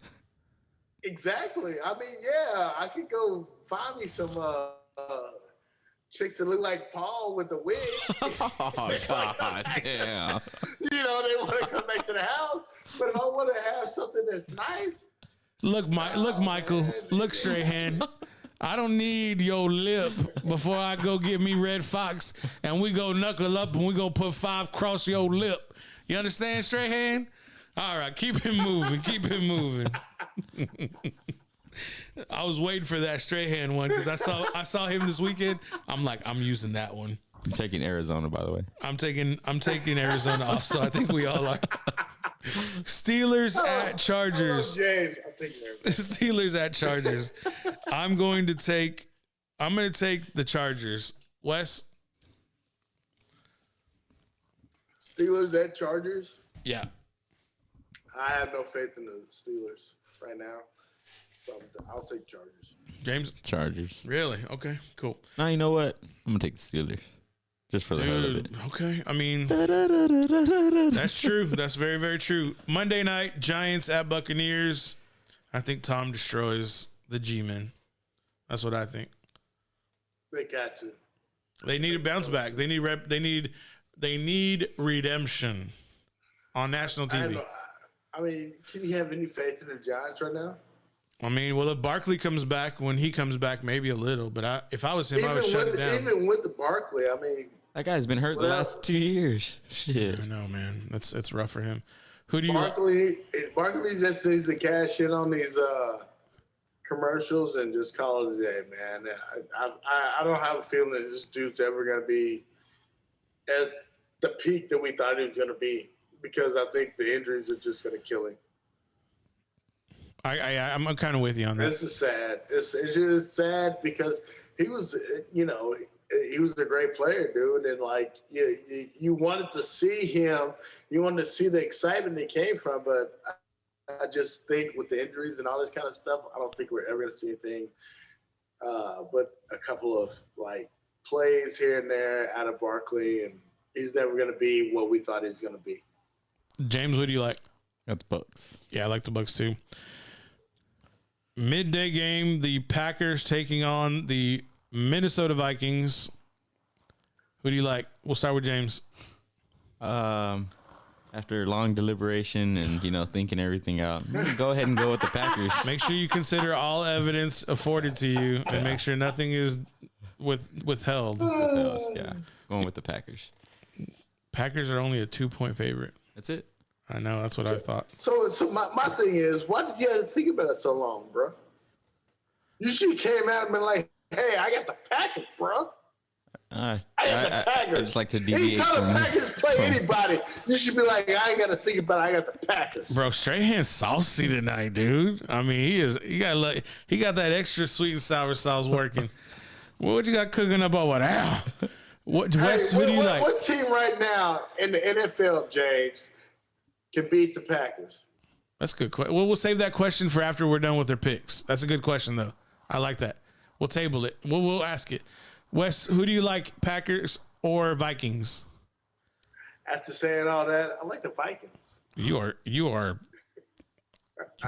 Exactly. I mean, yeah, I could go find me some chicks that look like Paul with the wig. Oh, God damn. They want to come back to the house. But if I want to have something that's nice. Look, Michael. Look, Strahan. I don't need your lip before I go get me Red Fox and we go knuckle up and we go put 5 across your lip. You understand, Strahan? All right, keep him moving. Keep him moving. I was waiting for that Strahan one because I saw him this weekend. I'm like, I'm using that one. I'm taking Arizona, by the way. I'm taking Arizona also. I think we all are. Steelers at Chargers. James, I'm taking Arizona. Steelers at Chargers. I'm going to take the Chargers. Wes? Steelers at Chargers? Yeah. I have no faith in the Steelers right now. So I'll take Chargers. James? Chargers. Really? Okay, cool. Now you know what? I'm gonna take the Steelers. Just for the hell of it. Okay. I mean, that's true. That's very, very true. Monday night, Giants at Buccaneers. I think Tom destroys the G-Men. That's what I think. They got to. They need a bounce back. They need redemption on national TV. I mean, can you have any faith in the Giants right now? I mean, well, if Barkley comes back, when he comes back, maybe a little. But if I was him, I would shut it down. Even with the Barkley, I mean, that guy's been hurt the last 2 years. Shit. I know, man. It's rough for him. Who do you? Barkley just needs to cash in on these commercials and just call it a day, man. I don't have a feeling that this dude's ever going to be at the peak that we thought he was going to be, because I think the injuries are just going to kill him. I'm kind of with you on that. This is sad. It's just sad because he was, he was a great player, dude. And like you wanted to see him, you wanted to see the excitement he came from. But I just think with the injuries and all this kind of stuff, I don't think we're ever going to see anything but a couple of like plays here and there out of Barkley, and he's never going to be what we thought he was going to be. James, what do you like? Got the Bucks. Yeah, I like the Bucks too. Midday game, the Packers taking on the Minnesota Vikings. Who do you like? We'll start with James. After long deliberation and, thinking everything out, I'm gonna go ahead and go with the Packers. Make sure you consider all evidence afforded to you and make sure nothing is withheld. Yeah, going with the Packers. Packers are only a 2-point favorite. That's it. I know. That's what I thought. So my thing is, why did you guys think about it so long, bro? You should have came out and been like, hey, I got the Packers, bro. I got the Packers. I just like to deviate anytime the Packers play anybody, you should be like, I ain't got to think about it. I got the Packers. Bro, Strahan's saucy tonight, dude. I mean, he got that extra sweet and sour sauce working. What you got cooking up over there? Wes, who do you like? What team right now in the NFL, James, can beat the Packers? That's a good question. Well, we'll save that question for after we're done with their picks. That's a good question, though. I like that. We'll table it. We'll ask it. Wes, who do you like, Packers or Vikings? After saying all that, I like the Vikings. You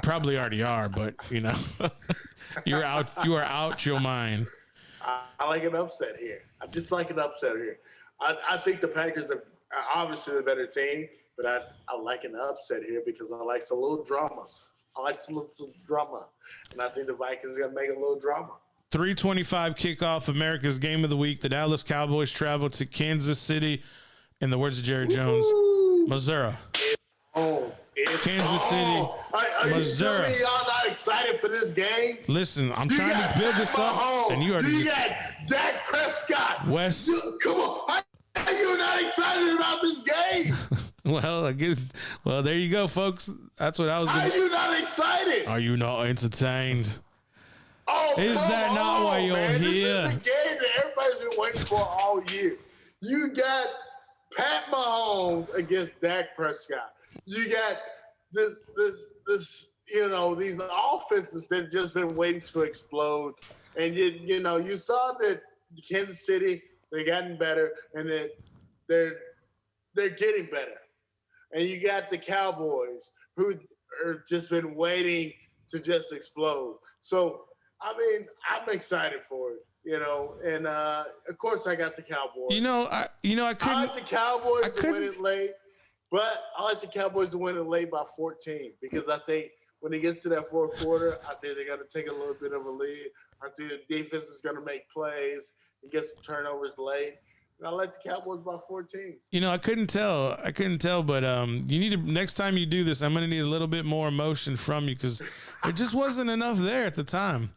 probably already are, but you are out your mind. I like an upset here. I just like an upset here. I think the Packers are obviously the better team, but I like an upset here because I like some little dramas. I like some little drama, and I think the Vikings are going to make a little drama. 3:25 kickoff, America's game of the week. The Dallas Cowboys travel to Kansas City, in the words of Jerry Jones, Missouri. Kansas City, are Missouri. You telling me y'all not excited for this game? Listen, I'm trying to build this up, and you already got Dak Prescott. Wes, come on. Are you not excited about this game? Well, I guess. Well, there you go, folks. That's what I was. Are you not excited? Are you not entertained? Oh, is that not why you're here? This is the game that everybody's been waiting for all year. You got Pat Mahomes against Dak Prescott. You got this these offenses that have just been waiting to explode. And you saw that Kansas City, they've gotten better, and that they're getting better. And you got the Cowboys who are just been waiting to just explode. So I mean, I'm excited for it, and of course I got the Cowboys. I like the Cowboys to win it late, but I like the Cowboys to win it late by 14 because I think when it gets to that fourth quarter, I think they're going to take a little bit of a lead. I think the defense is going to make plays and get some turnovers late. And I like the Cowboys by 14. I couldn't tell, but you need to, next time you do this, I'm going to need a little bit more emotion from you because there just wasn't enough there at the time.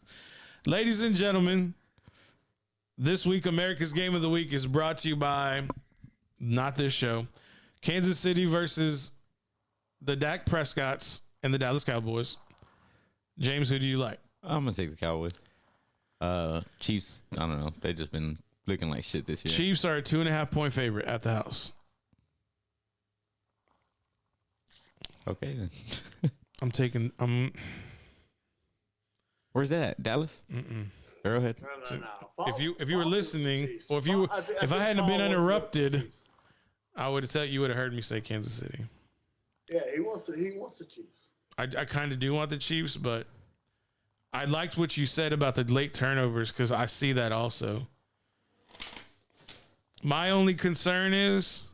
Ladies and gentlemen, this week, America's Game of the Week is brought to you by, not this show, Kansas City versus the Dak Prescotts and the Dallas Cowboys. James, who do you like? I'm going to take the Cowboys. Chiefs, I don't know. They've just been looking like shit this year. Chiefs are a 2.5-point favorite at the house. Okay, then. Where's that? Dallas? Arrowhead. No. If you were listening, or if I hadn't been interrupted, I would have you would have heard me say Kansas City. Yeah, he wants the Chiefs. I kind of do want the Chiefs, but I liked what you said about the late turnovers because I see that also. My only concern is,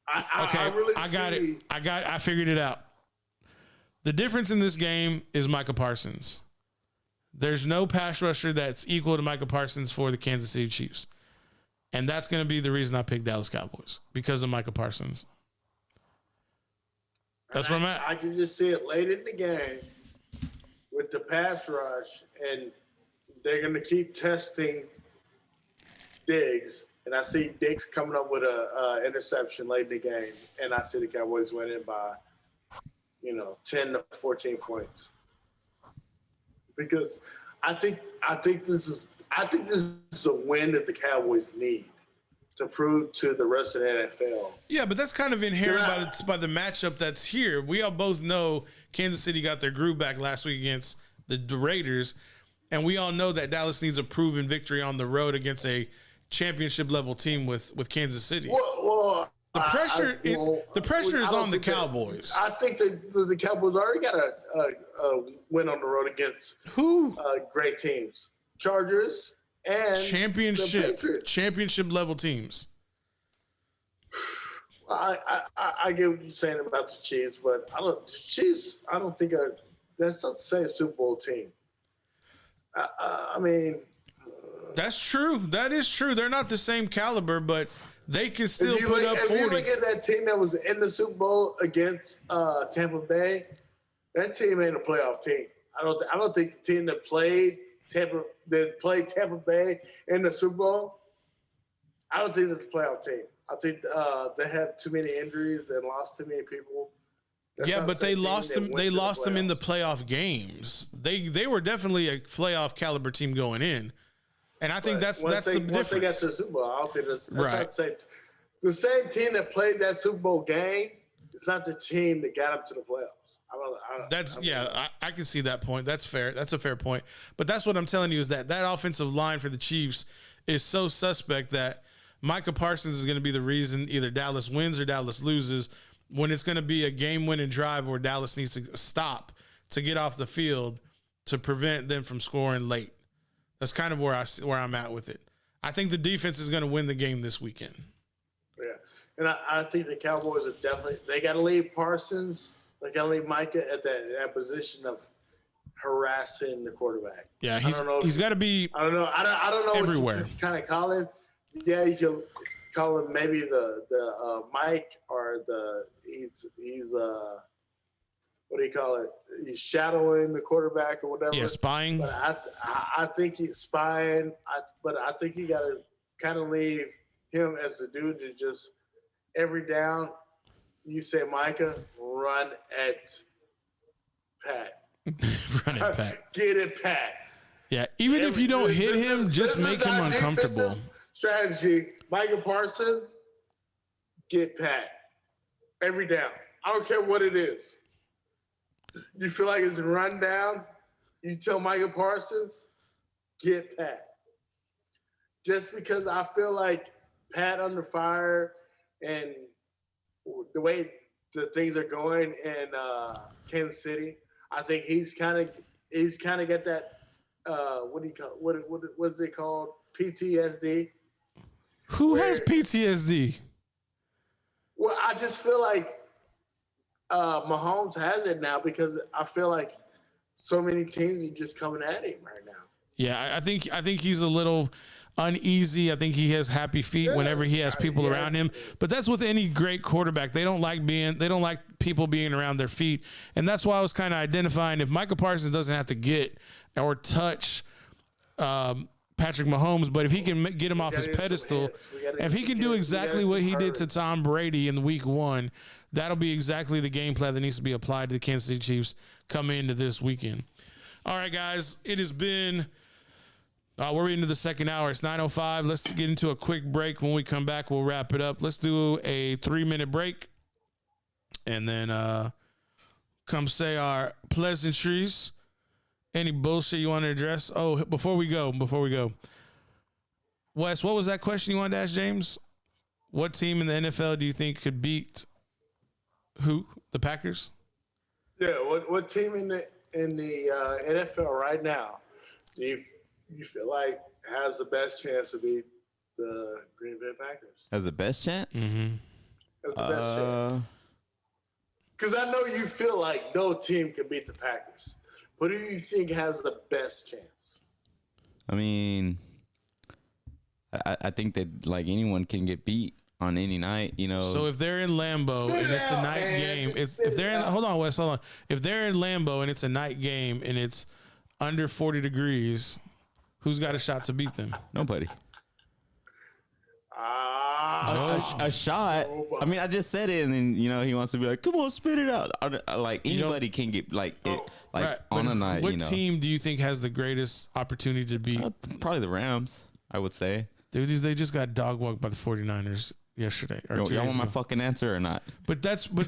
I figured it out. The difference in this game is Micah Parsons. There's no pass rusher that's equal to Micah Parsons for the Kansas City Chiefs. And that's going to be the reason I picked Dallas Cowboys, because of Micah Parsons. That's where I'm at. I can just see it late in the game with the pass rush, and they're going to keep testing Diggs. And I see Diggs coming up with a interception late in the game, and I see the Cowboys winning by, 10 to 14 points. Because I think this is a win that the Cowboys need to prove to the rest of the NFL. Yeah, but that's kind of inherent by the matchup that's here. We all both know Kansas City got their groove back last week against the Raiders, and we all know that Dallas needs a proven victory on the road against a championship level team with Kansas City. Well, the pressure is on the Cowboys. I think the Cowboys already got a win on the road against who? Great teams, Chargers and championship level teams. I get what you're saying about the Chiefs, but I don't think that's not the same Super Bowl team. I mean. That's true. That is true. They're not the same caliber, but they can still put up 40. If you look at that team that was in the Super Bowl against Tampa Bay, that team ain't a playoff team. I don't think the team that played Tampa Bay in the Super Bowl, I don't think it's a playoff team. I think they had too many injuries and lost too many people. But they lost them. They lost them in the playoff games. They were definitely a playoff caliber team going in. And I think that's the difference. Once they got to the Super Bowl, I don't think that's not the same. The same team that played that Super Bowl game is not the team that got up to the playoffs. I can see that point. That's fair. That's a fair point. But that's what I'm telling you is that offensive line for the Chiefs is so suspect that Micah Parsons is going to be the reason either Dallas wins or Dallas loses, when it's going to be a game-winning drive where Dallas needs to stop to get off the field to prevent them from scoring late. That's kind of where I'm at with it. I think the defense is going to win the game this weekend. Yeah, and I think the Cowboys are definitely – they got to leave Parsons. They got to leave Micah at that position of harassing the quarterback. Yeah, he's got to be I don't know everywhere. What you kind of call him. Yeah, you can call him maybe the Mike or he's what do you call it? He's shadowing the quarterback or whatever. Yeah, spying. But I think he's spying. But I think you got to kind of leave him as the dude to just every down. You say, Micah, run at Pat. Run at Pat. Get it, Pat. Yeah, even if you don't hit him, just make him uncomfortable. Strategy, Micah Parsons, get Pat. Every down. I don't care what it is. You feel like it's a rundown, you tell Micah Parsons, get Pat. Just because I feel like Pat under fire and the way the things are going in Kansas City, I think he's kind of got that what's it called? PTSD. Who has PTSD? Well, I just feel like Mahomes has it now because I feel like so many teams are just coming at him right now. Yeah, I think he's a little uneasy. I think he has happy feet whenever he has people around him. But that's with any great quarterback. They don't like people being around their feet. And that's why I was kind of identifying if Micah Parsons doesn't have to get or touch Patrick Mahomes, but if he can get him off his pedestal, if he can do exactly what he did to Tom Brady in week 1, that'll be exactly the game plan that needs to be applied to the Kansas City Chiefs coming into this weekend. All right, guys, it has been we're into the second hour. It's 9:05. Let's get into a quick break. When we come back, we'll wrap it up. Let's do a 3-minute break and then come say our pleasantries. Any bullshit you want to address? Oh, before we go, Wes, what was that question you wanted to ask James? What team in the NFL do you think could beat who? The Packers? Yeah. What team in the NFL right now do you feel like has the best chance to beat the Green Bay Packers? Has the best chance? Mm-hmm. Has the best chance. Because I know you feel like no team can beat the Packers. What do you think has the best chance? I mean, I think that like anyone can get beat on any night, you know. So if they're in Lambeau and it's a night game, if they're in, hold on, Wes, hold on. If they're in Lambeau and it's a night game and it's under 40 degrees, who's got a shot to beat them? Nobody. A shot. I mean, I just said it, and then he wants to be like, "Come on, spit it out." Like anybody can get like it, like right. On a night. What team do you think has the greatest opportunity to beat? Probably the Rams, I would say. Dude, they just got dog walked by the 49ers yesterday. Y'all want my fucking answer or not? I guess the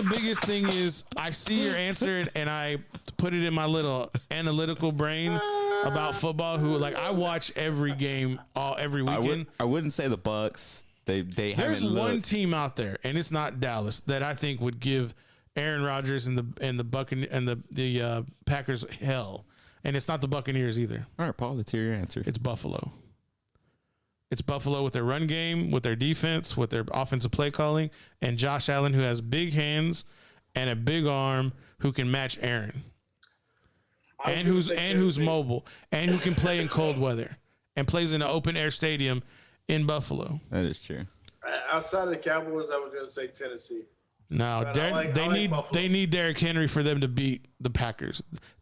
biggest thing is I see your answer and I put it in my little analytical brain about football. Who like I watch every game every weekend. I wouldn't say the Bucks. They There's one team out there, and it's not Dallas, that I think would give Aaron Rodgers and the Buccaneers and the Packers hell, and it's not the Buccaneers either. All right, Paul, let's hear your answer. It's Buffalo. It's Buffalo with their run game, with their defense, with their offensive play calling, and Josh Allen, who has big hands and a big arm, who can match Aaron, and who's mobile, and who can play in cold weather, and plays in an open air stadium in Buffalo. That is true. Outside of the Cowboys, I was going to say Tennessee. No, they need Derrick Henry for them to beat the Packers.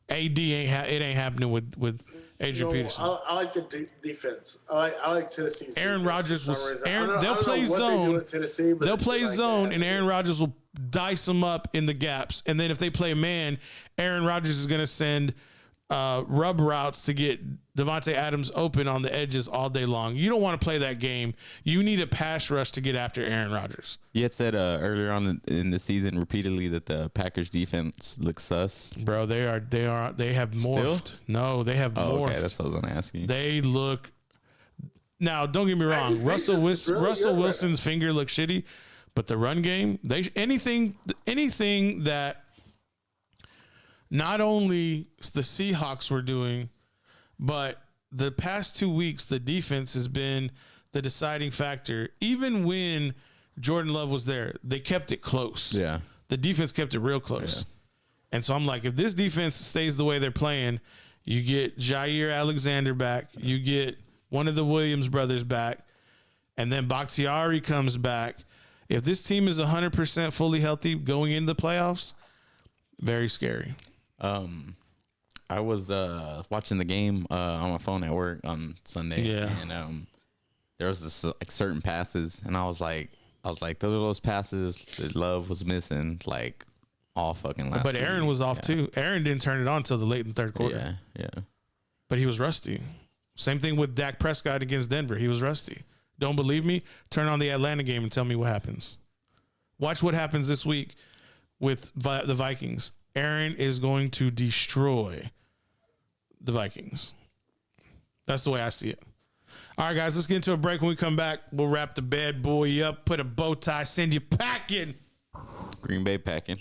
AD ain't happening with Adrian Peterson. I like the defense. I like Tennessee's. Aaron Rodgers they'll play zone. They'll play zone, and Aaron Rodgers will dice them up in the gaps. And then if they play man, Aaron Rodgers is going to send rub routes to get Devontae Adams open on the edges all day long. You don't want to play that game. You need a pass rush to get after Aaron Rodgers. You had said earlier on in the season repeatedly that the Packers defense looks sus. Bro, they have morphed. Still? No, they have morphed. Okay, that's what I was going to ask you. They look. Now, don't get me wrong. Russell Wilson's finger looks shitty, but the run game, anything that not only the Seahawks were doing, but the past 2 weeks, the defense has been the deciding factor. Even when Jordan Love was there, they kept it close. Yeah. The defense kept it real close. Yeah. And so I'm like, if this defense stays the way they're playing, you get Jair Alexander back, you get one of the Williams brothers back, and then Bakhtiari comes back. If this team is 100% fully healthy going into the playoffs, very scary. I was watching the game on my phone at work on Sunday. Yeah. And there was this like certain passes, and I was like, those are those passes that Love was missing, like all fucking last. But Aaron was off too. Aaron didn't turn it on until the late in the third quarter. Yeah. But he was rusty. Same thing with Dak Prescott against Denver. He was rusty. Don't believe me? Turn on the Atlanta game and tell me what happens. Watch what happens this week with the Vikings. Aaron is going to destroy the Vikings. That's the way I see it. All right, guys, let's get into a break. When we come back, we'll wrap the bad boy up, put a bow tie, send you packing. Green Bay packing.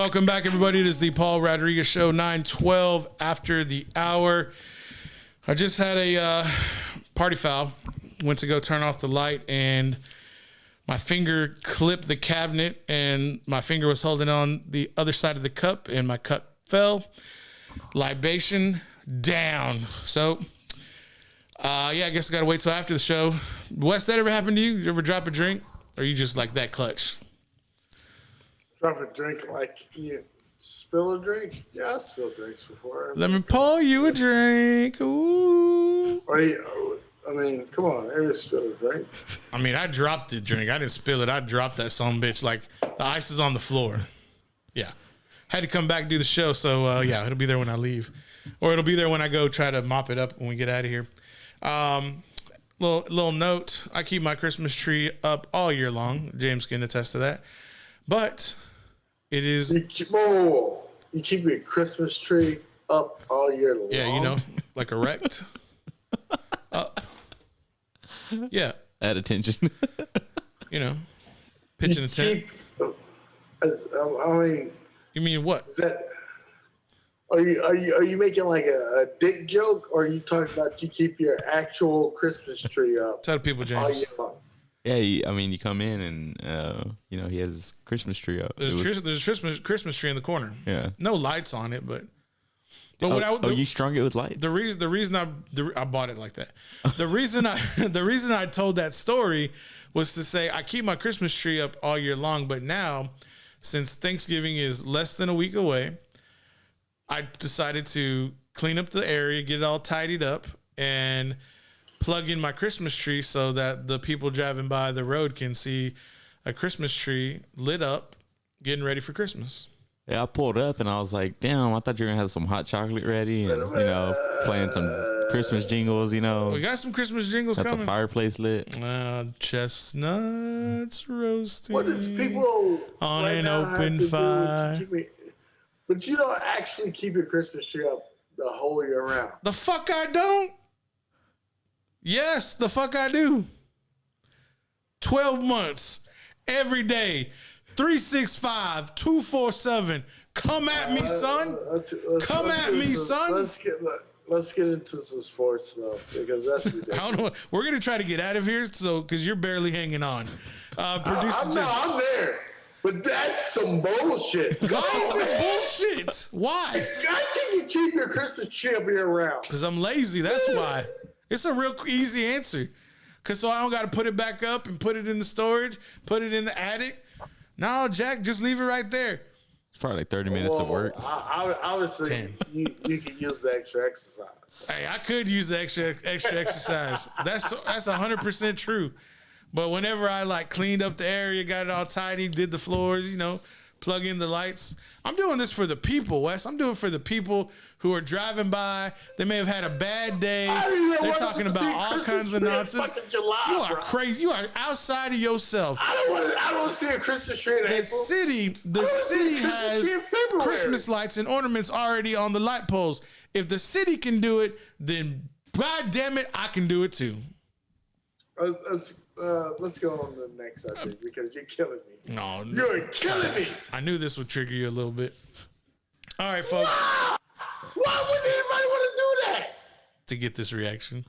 Welcome back, everybody. It is the Paul Rodriguez Show, 9:12 after the hour. I just had a party foul. Went to go turn off the light, and my finger clipped the cabinet, and my finger was holding on the other side of the cup, and my cup fell. Libation down. So, I guess I got to wait till after the show. Wes, that ever happened to you? You ever drop a drink? Or are you just like that clutch? Drop a drink like you spill a drink? Yeah, I spilled drinks before. Let me pour you a drink. Ooh. Come on. Everybody spill a drink. I mean, I dropped the drink. I didn't spill it. I dropped that son bitch like the ice is on the floor. Yeah. Had to come back and do the show. So, it'll be there when I leave. Or it'll be there when I go try to mop it up when we get out of here. Little note. I keep my Christmas tree up all year long. James can attest to that. But it is... You keep your Christmas tree up all year long? Yeah, like erect. Up. Yeah. At attention. Pitching a tent. You mean what? Is that... Are you making like a dick joke, or are you talking about you keep your actual Christmas tree up? Tell the people, James. Yeah, you come in and he has his Christmas tree up. There's a Christmas tree in the corner. Yeah, no lights on it, but you strung it with lights. The reason I bought it like that. The reason I told that story was to say I keep my Christmas tree up all year long, but now since Thanksgiving is less than a week away, I decided to clean up the area, get it all tidied up, and plug in my Christmas tree so that the people driving by the road can see a Christmas tree lit up, getting ready for Christmas. Yeah, I pulled up and I was like, damn, I thought you were going to have some hot chocolate ready and, playing some Christmas jingles, We got some Christmas jingles coming. Got the fireplace lit. Chestnuts roasting. What is people on an open fire? But you don't actually keep your Christmas tree up the whole year round. The fuck I don't? Yes, the fuck I do. 12 months, every day, 365, 247. Come at me, son. Come at me, son. Let's get into some sports though, because that's ridiculous. I don't know. We're gonna try to get out of here, because you're barely hanging on. I'm there. But that's some bullshit. Why is it bullshit? Why? I think you keep your Christmas tree up here around. Because I'm lazy. That's why. It's a real easy answer. So I don't got to put it back up and put it in the storage, put it in the attic. No, Jack, just leave it right there. It's probably like 30 minutes of work. Obviously, you can use the extra exercise. Hey, I could use the extra exercise. That's 100% true. But whenever I cleaned up the area, got it all tidy, did the floors, plug in the lights. I'm doing this for the people, Wes. I'm doing it for the people who are driving by. They may have had a bad day. They're talking about all kinds of nonsense. You are crazy. You are outside of yourself. I don't want to see a Christmas tree in April. The city has Christmas lights and ornaments already on the light poles. If the city can do it, then God damn it, I can do it too. Let's go on to the next subject because you're killing me. No, you're killing me. I knew this would trigger you a little bit. All right, folks. Why would anybody want to do that? To get this reaction.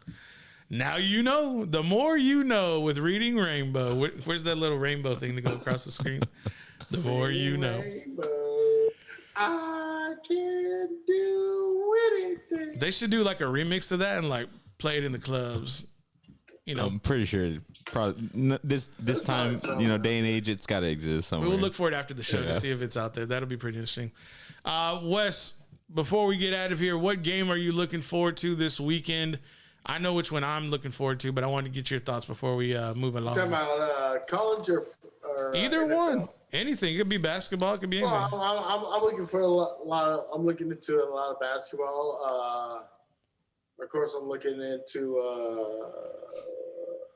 Now you know. The more you know with Reading Rainbow. Where's that little rainbow thing to go across the screen? The more you know. Rainbow, I can do anything. They should do like a remix of that and play it in the clubs. I'm pretty sure probably this time, day and age, it's got to exist somewhere. We'll look for it after the show to see if it's out there. That'll be pretty interesting. Wes, before we get out of here, what game are you looking forward to this weekend? I know which one I'm looking forward to, but I want to get your thoughts before we move along. Talking about college or either NFL? One. Anything. It could be basketball. It could be anything. I'm looking for I'm looking into a lot of basketball. Of course, I'm looking into.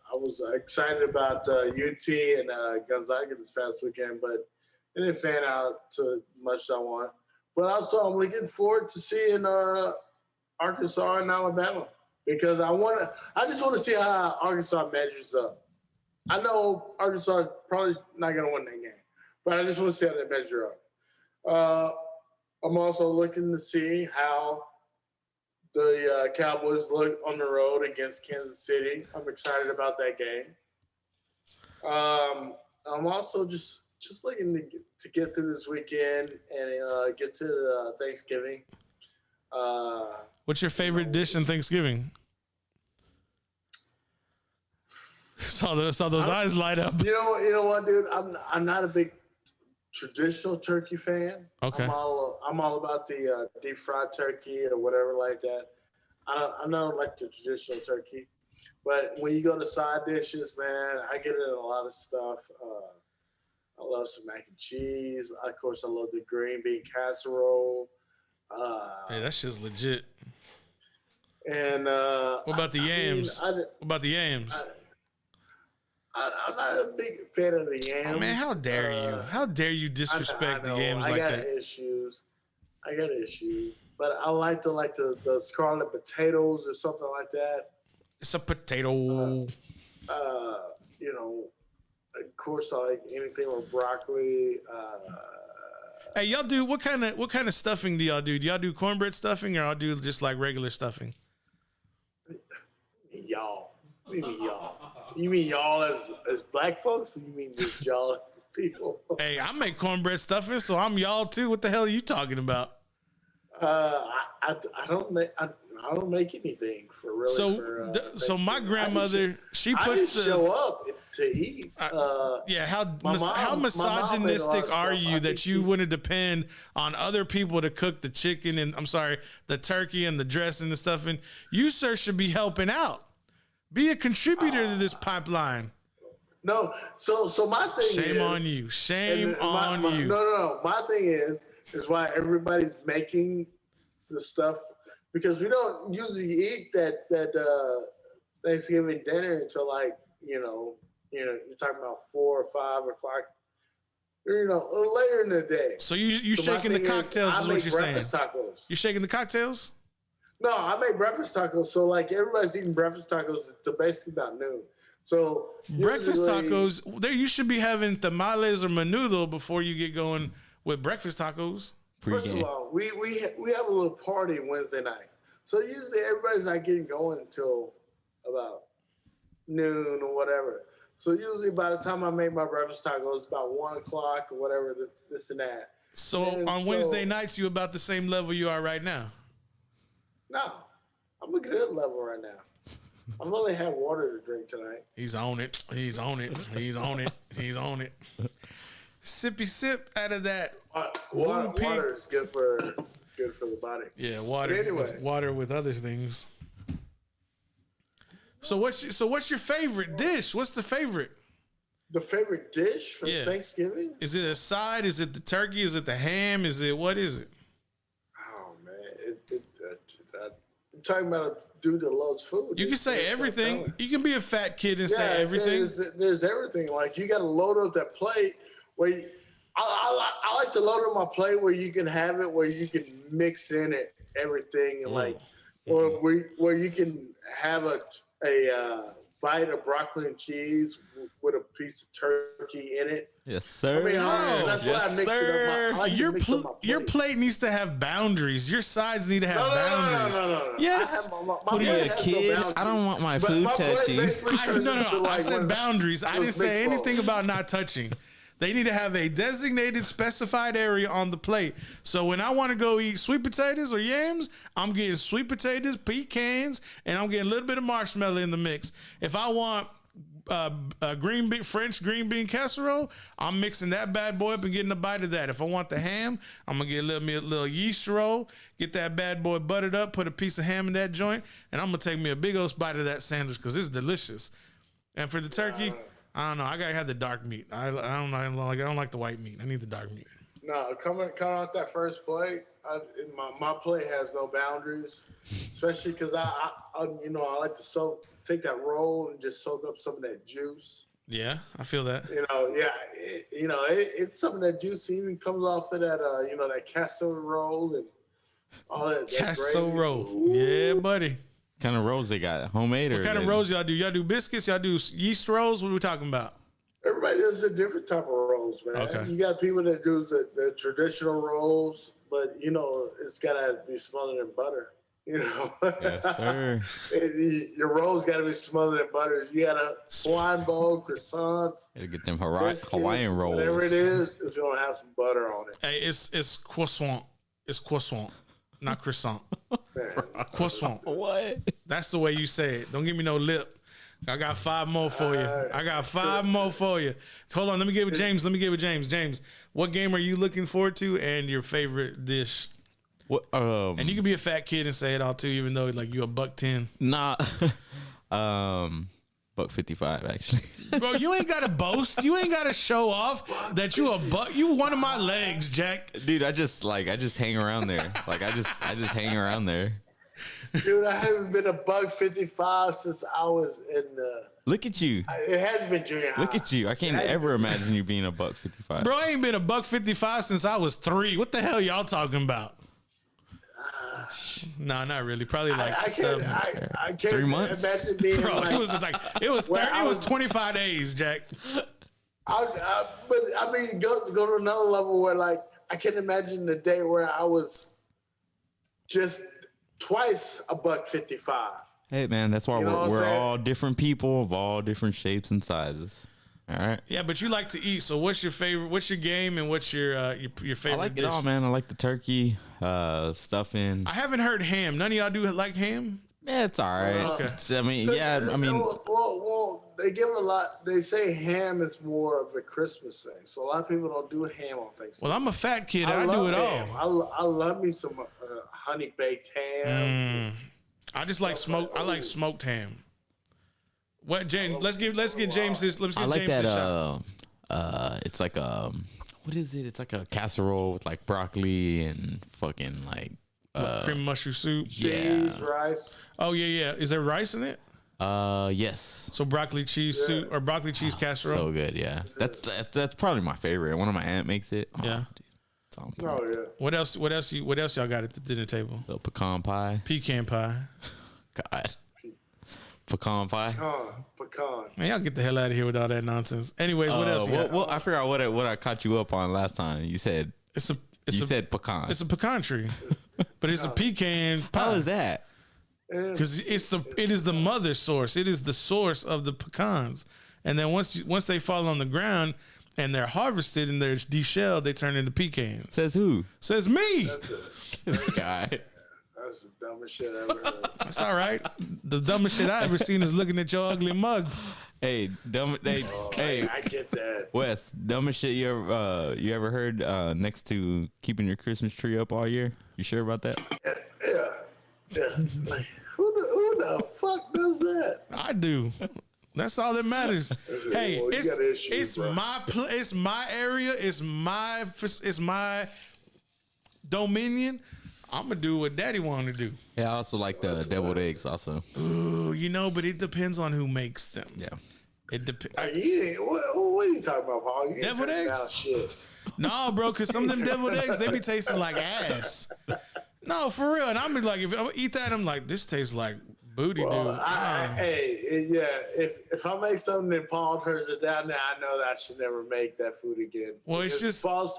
I was excited about UT and Gonzaga this past weekend, but it didn't fan out to much as I want. But also, I'm looking forward to seeing Arkansas and Alabama because I just want to see how Arkansas measures up. I know Arkansas is probably not going to win that game, but I just want to see how they measure up. I'm also looking to see how the Cowboys look on the road against Kansas City. I'm excited about that game. I'm also just looking to get through this weekend and get to Thanksgiving. What's your favorite dish in Thanksgiving? Saw those eyes light up. You know what, dude? I'm not a big traditional turkey fan. Okay. I'm all about the deep fried turkey or whatever like that. I don't like the traditional turkey, but when you go to side dishes, man, I get in a lot of stuff. I love some mac and cheese. Of course, I love the green bean casserole. Hey, that shit's legit. And what about the yams? What about the yams? I'm not a big fan of the yams. Oh, man, how dare you? How dare you disrespect the yams like that? I got issues. But I like the scarlet potatoes or something like that. It's a potato. You know, of course, I like anything with broccoli. Hey, y'all do what kind of stuffing do y'all do? Do y'all do cornbread stuffing or y'all do just like regular stuffing? Y'all. What do you mean y'all? You mean y'all as black folks? Or you mean just y'all as people? Hey, I make cornbread stuffing, so I'm y'all too. What the hell are you talking about? I don't make anything for really. So my grandmother, she puts the show up to eat. How misogynistic are you that you wouldn't depend on other people to cook the chicken and the turkey and the dressing and stuff? And you, sir, should be helping out. Be a contributor to this pipeline. No, so my thing is shame on you. Shame on you. No. My thing is why everybody's making the stuff, because we don't usually eat that Thanksgiving dinner until you're talking about 4 or 5 o'clock, or later in the day. So you shaking the cocktails is what you're saying. Tacos. You shaking the cocktails? No, I make breakfast tacos. So everybody's eating breakfast tacos to basically about noon. So breakfast tacos, there you should be having tamales or menudo before you get going with breakfast tacos. First of all, we have a little party Wednesday night. So usually everybody's not getting going until about noon or whatever. So usually by the time I make my breakfast tacos, about 1 o'clock or whatever, this and that. So on Wednesday nights, you about the same level you are right now? No, I'm a good level right now. I've only had water to drink tonight. He's on it. He's on it. He's on it. He's on it. Sippy sip out of that. Water is good for the body. Yeah, water. But anyway, water with other things. So what's your favorite dish? What's the favorite? The favorite dish for Thanksgiving? Is it a side? Is it the turkey? Is it the ham? What is it? Oh man, I'm talking about a dude that loves food. You can say everything. You can be a fat kid and say everything. There's everything. Like you got to load up that plate where I like to load up my plate where you can have it where you can mix in it everything and or where you can have a bite of broccoli and cheese with a piece of turkey in it. Yes, sir. Your plate needs to have boundaries. Your sides need to have boundaries. No. Yes. What are you, a kid? I don't want my food touching. I said boundaries. I didn't say anything about not touching. They need to have a designated, specified area on the plate. So when I want to go eat sweet potatoes or yams, I'm getting sweet potatoes, pecans, and I'm getting a little bit of marshmallow in the mix. If I want French green bean casserole, I'm mixing that bad boy up and getting a bite of that. If I want the ham, I'm gonna get a little yeast roll, get that bad boy buttered up, put a piece of ham in that joint, and I'm gonna take me a big old bite of that sandwich because it's delicious. And for the turkey, I don't know. I gotta have the dark meat. I don't like the white meat. I need the dark meat. No, coming out that first plate, my plate has no boundaries, especially because I like to take that roll and just soak up some of that juice. Yeah, I feel that. It's some of that juice even comes off of that that casserole roll and all that. Casserole roll, yeah, buddy. What kind of rolls they got? Homemade or? What kind of rolls y'all do? Y'all do biscuits? Y'all do yeast rolls? What are we talking about? Everybody does a different type of roll. rolls, man. Okay. You got people that do the traditional rolls, but it's gotta be smothered in butter. Yes, sir. Your rolls gotta be smothered in butter. You got a Hawaiian bowl, croissants. Gotta get them Hawaiian rolls. Whatever it is, it's gonna have some butter on it. Hey, it's croissant. It's croissant, not croissant. Croissant. What? That's the way you say it. Don't give me no lip. I got 5 more for you. I got 5 more for you. Hold on. Let me give it James. James, what game are you looking forward to and your favorite dish? What? And you can be a fat kid and say it all too, even though like you a $1.10. Nah. $1.55 actually. Bro, you ain't gotta boast. You ain't gotta show off that you a buck. You one of my legs, Jack. Dude, I just hang around there. Like I just hang around there. Dude, I haven't been $1.55 since I was in the. Look at you. It has been junior high. Look at you. I can't ever imagine you being $1.55. Bro, I ain't been $1.55 since I was 3. What the hell y'all talking about? No, not really. Probably like 7. I can't 3 months. Imagine being Bro, like, it was 25 days, Jack. But I mean, go to another level where like I can imagine the day where I was just twice $1.55. Hey man, that's why we're all different people of all different shapes and sizes. All right. Yeah, but you like to eat. So what's your favorite? What's your game and what's your favorite? I like dish? it all, man. I like the turkey, stuffing. I haven't heard ham. None of y'all do like ham? Yeah, it's all right. Okay. Well, they give a lot. They say ham is more of a Christmas thing, so a lot of people don't do ham on Thanksgiving. Well, I'm a fat kid. I do it ham. all. I love me some honey baked ham. I just like smoked. I like smoked ham. What, James? Let's get James this. Let's get I like James that. this shot. It's like what is it? It's like a casserole with like broccoli and fucking like cream mushroom soup. Cheese, rice. Oh yeah. Is there rice in it? Yes. So broccoli cheese soup or broccoli cheese casserole. So good, yeah. That's probably my favorite. One of my aunt makes it. Yeah. Dude, it's on Oh point. yeah. What else y'all got at the dinner table? Little pecan pie. Pecan pie. God. Pecan pie. Pecan. Man, y'all get the hell out of here with all that nonsense. Anyways, what else you got? Well, I forgot what I caught you up on last time. You said you said pecan. It's a pecan tree, but it's a pecan pie. How is that? Because it is the mother source. It is the source of the pecans, and then once they fall on the ground and they're harvested and they're deshelled, they turn into pecans. Says who? Says me. This guy. That's the dumbest shit I ever heard. That's all right. The dumbest shit I ever seen is looking at your ugly mug. Hey, hey, I get that. Wes, dumbest shit you ever heard next to keeping your Christmas tree up all year? You sure about that? Yeah. Like, who the fuck does that? I do. That's all that matters. Hey, well, it's my area. It's my dominion. I'm gonna do what Daddy want to do. Yeah, I also like the deviled eggs. Also, ooh, but it depends on who makes them. Yeah, it depends. What are you talking about, Paul? You deviled eggs? Shit. No, bro, because some of them deviled eggs they be tasting like ass. No, for real. And I'm like, if I eat that, I'm like, this tastes like booty, dude. If I make something and Paul turns it down, now I know that I should never make that food again. Well, it's just if Paul's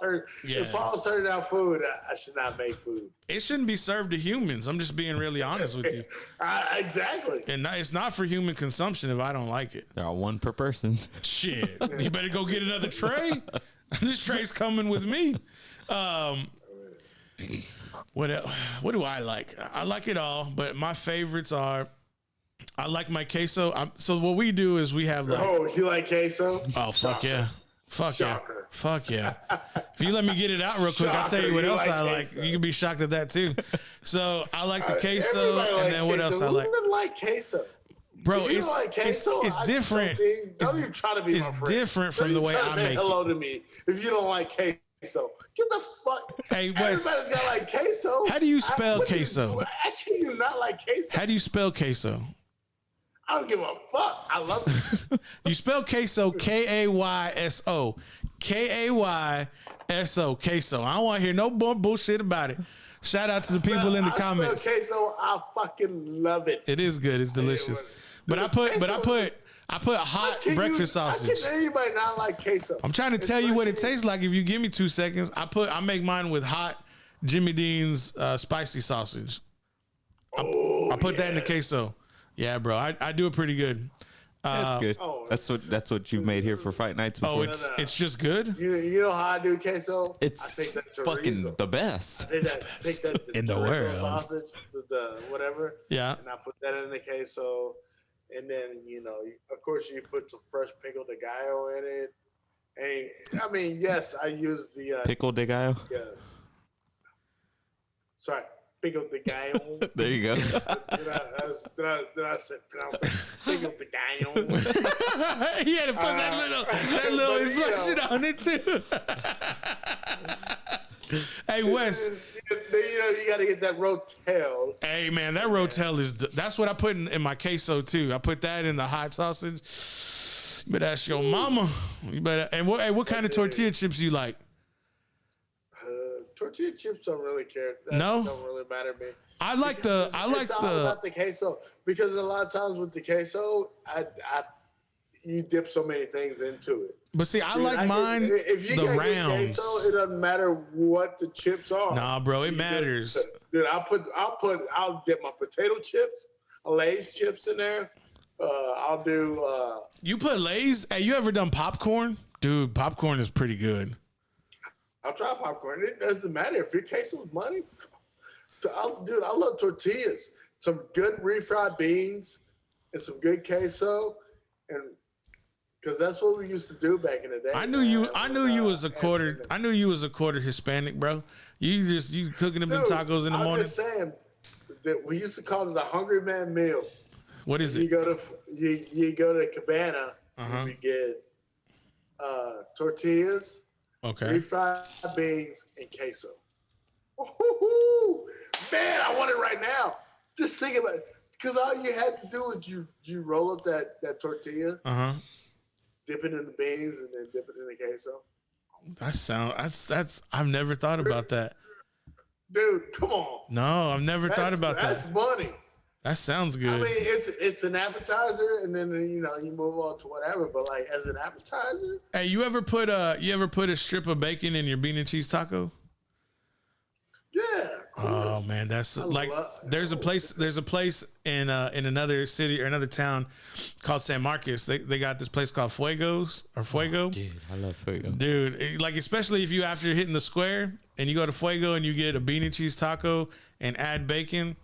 turning down food, I should not make food. It shouldn't be served to humans. I'm just being really honest with you. Exactly. And it's not for human consumption if I don't like it. There are one per person. Shit, you better go get another tray. This tray's coming with me. What else? What do I like? I like it all, but my favorites are. I like my queso. So what we do is we have like. Oh, you like queso? Oh fuck yeah! Fuck Shocker. yeah! Fuck yeah! If you let me get it out real quick, I'll tell you what else I like. You can be shocked at that too. So I like the queso, and then what else I like? Who like queso? Bro, it's different. Don't even try to be my friend. It's different from the way I make it. Hello to me if you don't like queso. Get the fuck. Hey, Wes. Everybody's got like queso. How do you spell queso? How can you not like queso? How do you spell queso? I don't give a fuck. I love it. You spell queso Kayso. Kayso. Queso. I don't want to hear no more bullshit about it. Shout out to the people in the comments. Queso, I fucking love it. It is good. It's delicious. But I put I put hot breakfast sausage. How can anybody not like queso? I'm trying to tell you what it tastes like. If you give me 2 seconds, I make mine with hot Jimmy Dean's spicy sausage. I put that in the queso. Yeah, bro. I do it pretty good. That's good. That's what you made here for fight nights before. It's just good. You know how I do queso? It's fucking the best. Take that in the world. Sausage, the whatever. Yeah. And I put that in the queso, and then of course you put some fresh pico de gallo in it. And I mean, yes, I use the pickle de gallo. Yeah. Sorry. Pico de gallo. There you go. Did I pronounce it? Pico de gallo. He had to put that little inflection on it too. Hey, Wes. You got to get that rotel. Hey, man, that rotel that's what I put in my queso too. I put that in the hot sausage. You better ask your mama. You better. And what kind of tortilla chips do you like? Tortilla chips don't really care. No, don't really matter to me. I like it's all about the queso, because a lot of times with the queso, you dip so many things into it. But see, I like mine. If you the rounds, queso, it doesn't matter what the chips are. Nah, bro, it matters. Dude, I'll dip my potato chips, Lay's chips in there. I'll do. You put Lay's? Hey, you ever done popcorn? Dude, popcorn is pretty good. I'll try popcorn. It doesn't matter if your queso's money. Dude, I love tortillas. Some good refried beans and some good queso, and because that's what we used to do back in the day. I knew you was a quarter Hispanic, bro. You cooking them tacos in the morning. I'm just saying that we used to call it a hungry man meal. What is it? You go to Cabana and you get tortillas. Okay. Refried beans and queso. Ooh, man, I want it right now. Just think about it. Because all you had to do was you roll up that tortilla, dip it in the beans, and then dip it in the queso. That's I've never thought about that. Dude, come on. No, I've never thought about that. That's money. That sounds good. I mean, it's an appetizer, and then you move on to whatever. But like as an appetizer, hey, you ever put a strip of bacon in your bean and cheese taco? Yeah. Of course. Oh man, that's there's a place in another city or another town called San Marcos. They got this place called Fuego. Dude, I love Fuego. Dude, like especially if you after hitting the square and you go to Fuego and you get a bean and cheese taco and add bacon.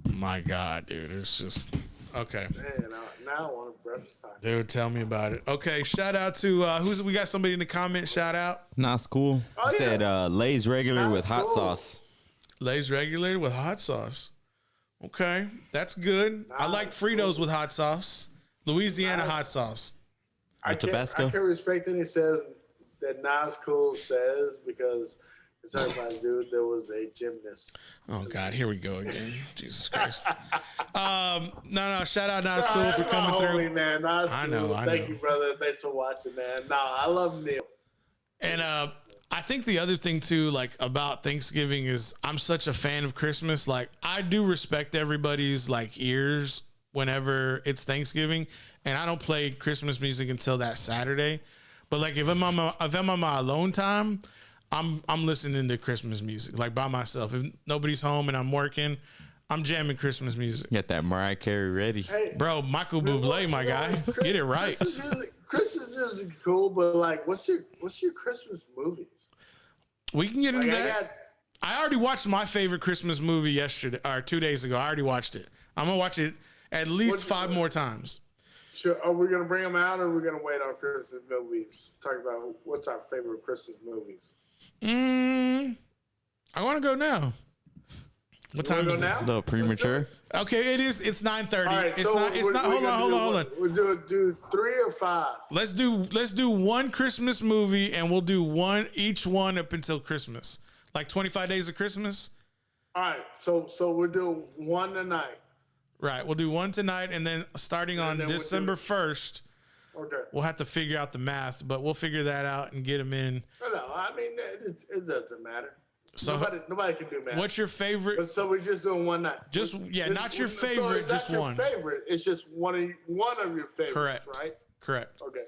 My God, dude, it's just okay. Man, now I want a breakfast taco. Dude, tell me about it. Okay, shout out to we got somebody in the comments. Shout out. Nas Cool said Lay's regular with hot sauce. Lay's regular with hot sauce. Okay, that's good. I like Fritos with hot sauce. Louisiana hot sauce. With Tabasco. I can respect it. He says that Nas Cool says because it's everybody, dude. There was a gymnast. Oh God, here we go again. Jesus Christ. No. Shout out Nas Cool for coming through. Man, Nas Cool. I know. Thank you, brother. Thanks for watching, man. No, I love Neil. And I think the other thing too, like about Thanksgiving, is I'm such a fan of Christmas. Like I do respect everybody's like ears whenever it's Thanksgiving, and I don't play Christmas music until that Saturday. But like if I'm on my alone time, I'm listening to Christmas music like by myself. If nobody's home and I'm working, I'm jamming Christmas music. Get that Mariah Carey ready, bro. Michael Bublé, my guy, get it right. Christmas music is cool, but like, what's your Christmas movies? We can get into that. I already watched my favorite Christmas movie yesterday or 2 days ago. I already watched it. I'm gonna watch it at least 5 more times. Sure. Are we gonna bring them out, or are we gonna wait on Christmas movies? Talk about what's our favorite Christmas movies. I want to go now. What time is it? A little premature. Okay, it is. It's 9:30. Right, it's not. Hold on. We'll do 3 or 5. Let's do one Christmas movie, and we'll do each one up until Christmas, like 25 days of Christmas. All right. So we'll do one tonight. Right. We'll do one tonight, and then starting on December 1st. Okay. We'll have to figure out the math, but we'll figure that out and get them in. No, I mean it doesn't matter. So nobody can do math. What's your favorite? So we're just doing one night. Not your favorite, so just one. Favorite. It's just one of your favorites. Correct. Right. Correct. Okay.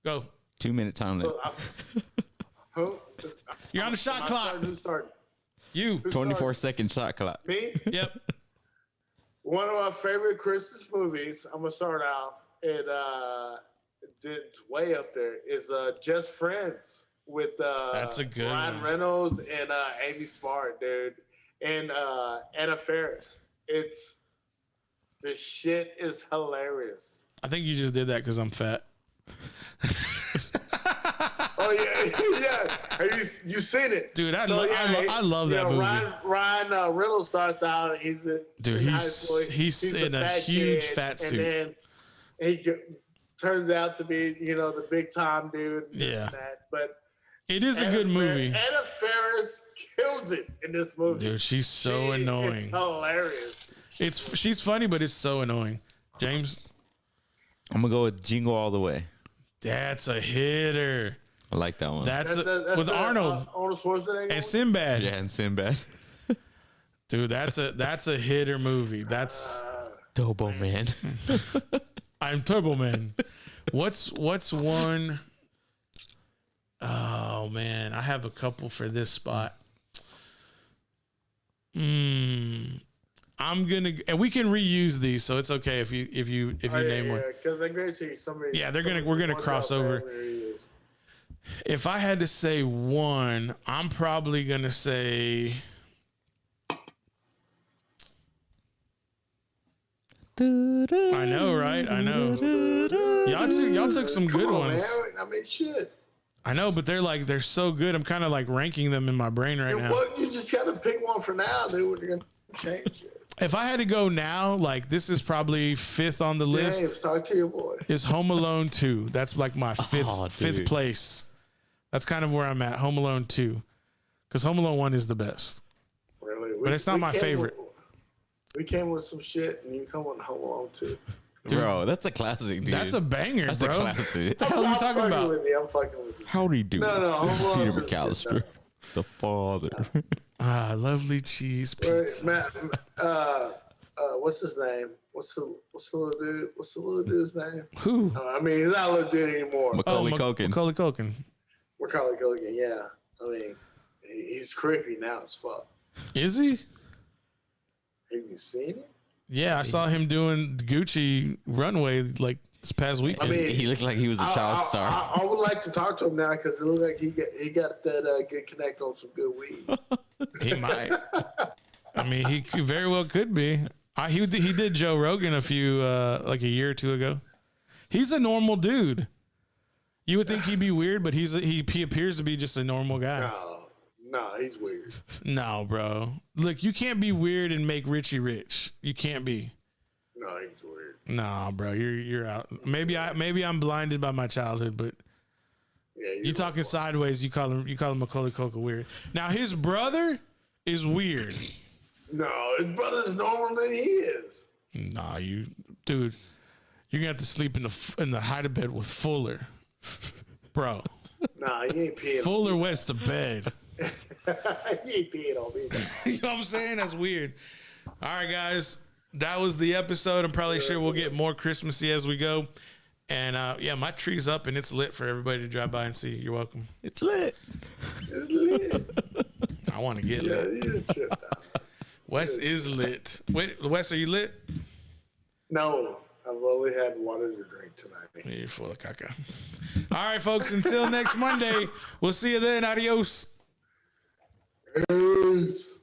Go. 2-minute time limit. You're on the shot clock. Who's starting? You. 24-second shot clock. Me? Yep. One of my favorite Christmas movies. I'm gonna start out. It's way up there. Is Just Friends with that's a good Ryan one. Reynolds and Amy Smart, dude, and Anna Faris. The shit is hilarious. I think you just did that because I'm fat. Oh yeah. Have you seen it, dude? I love that movie. Ryan Reynolds starts out. He's in high school. He's in a huge fat suit, and then he turns out to be the big time dude. Yeah, and that. But it is a good movie. Anna Faris kills it in this movie. Dude, she's so annoying. It's hilarious. She's funny, but it's so annoying. James, I'm gonna go with Jingle All the Way. That's a hitter. I like that one. That's with Arnold Schwarzenegger and Sinbad. Yeah, and Sinbad. Dude, that's a hitter movie. That's Turbo Man. I'm Turbo Man. What's one? Oh man, I have a couple for this spot. I'm gonna, and we can reuse these, so it's okay if you name one. Because I'm going to see somebody. Yeah, we're gonna cross over. If I had to say one, I'm probably gonna say. I know, right? I know. Y'all took some good ones. Man. I mean, shit. I know, but they're so good. I'm kind of like ranking them in my brain right now. You just got to pick one for now, dude. When you're gonna change it. If I had to go now, like this is probably fifth on the list. James, talk to your boy. Is Home Alone 2. That's like my fifth place. That's kind of where I'm at. Home Alone 2, because Home Alone 1 is the best. Really, but it's not my favorite. We came with some shit, and you come with Home Alone 2. Dude, bro, that's a classic, dude. That's a banger, that's bro. That's a classic. What the hell are you talking about? I'm fucking with you. How do you do? No, this is Peter McAllister, the father. Lovely cheese pizza. What's his name? What's the little dude? What's the little dude's name? Who? I mean, he's not a little dude anymore. Macaulay Culkin. Macaulay Culkin. Macaulay Culkin, yeah. I mean, he's creepy now as fuck. Is he? Have you seen it? Yeah, I saw him doing Gucci runway like this past weekend. I mean, he looked like he was a child star. I would like to talk to him now because it looked like he got that good connect on some good weed. He might. I mean, he very well could be. He did Joe Rogan a year or two ago. He's a normal dude. You would think he'd be weird, but he appears to be just a normal guy. No, he's weird. No, bro. Look, you can't be weird and make Richie rich. You can't be. No, he's weird. Nah, bro, you're out. Maybe I'm blinded by my childhood, but yeah, you talking sideways. You call him Macaulay Culkin weird. Now his brother is weird. No, his brother's normal than he is. Nah, dude, you're gonna have to sleep in the hide bed with Fuller, bro. Nah, he ain't peeing. Fuller wets the bed. He ain't peeing on me. You know what I'm saying? That's weird. All right, guys, that was the episode. I'm probably sure we'll get more Christmassy as we go. And yeah, my tree's up and it's lit for everybody to drive by and see. You're welcome. It's lit. It's lit. I want to get lit. You tripped out. Wes is lit. Wait, Wes, are you lit? No, I've only had water to drink tonight. You're full of caca. All right, folks, until next Monday, we'll see you then. Adios. Peace.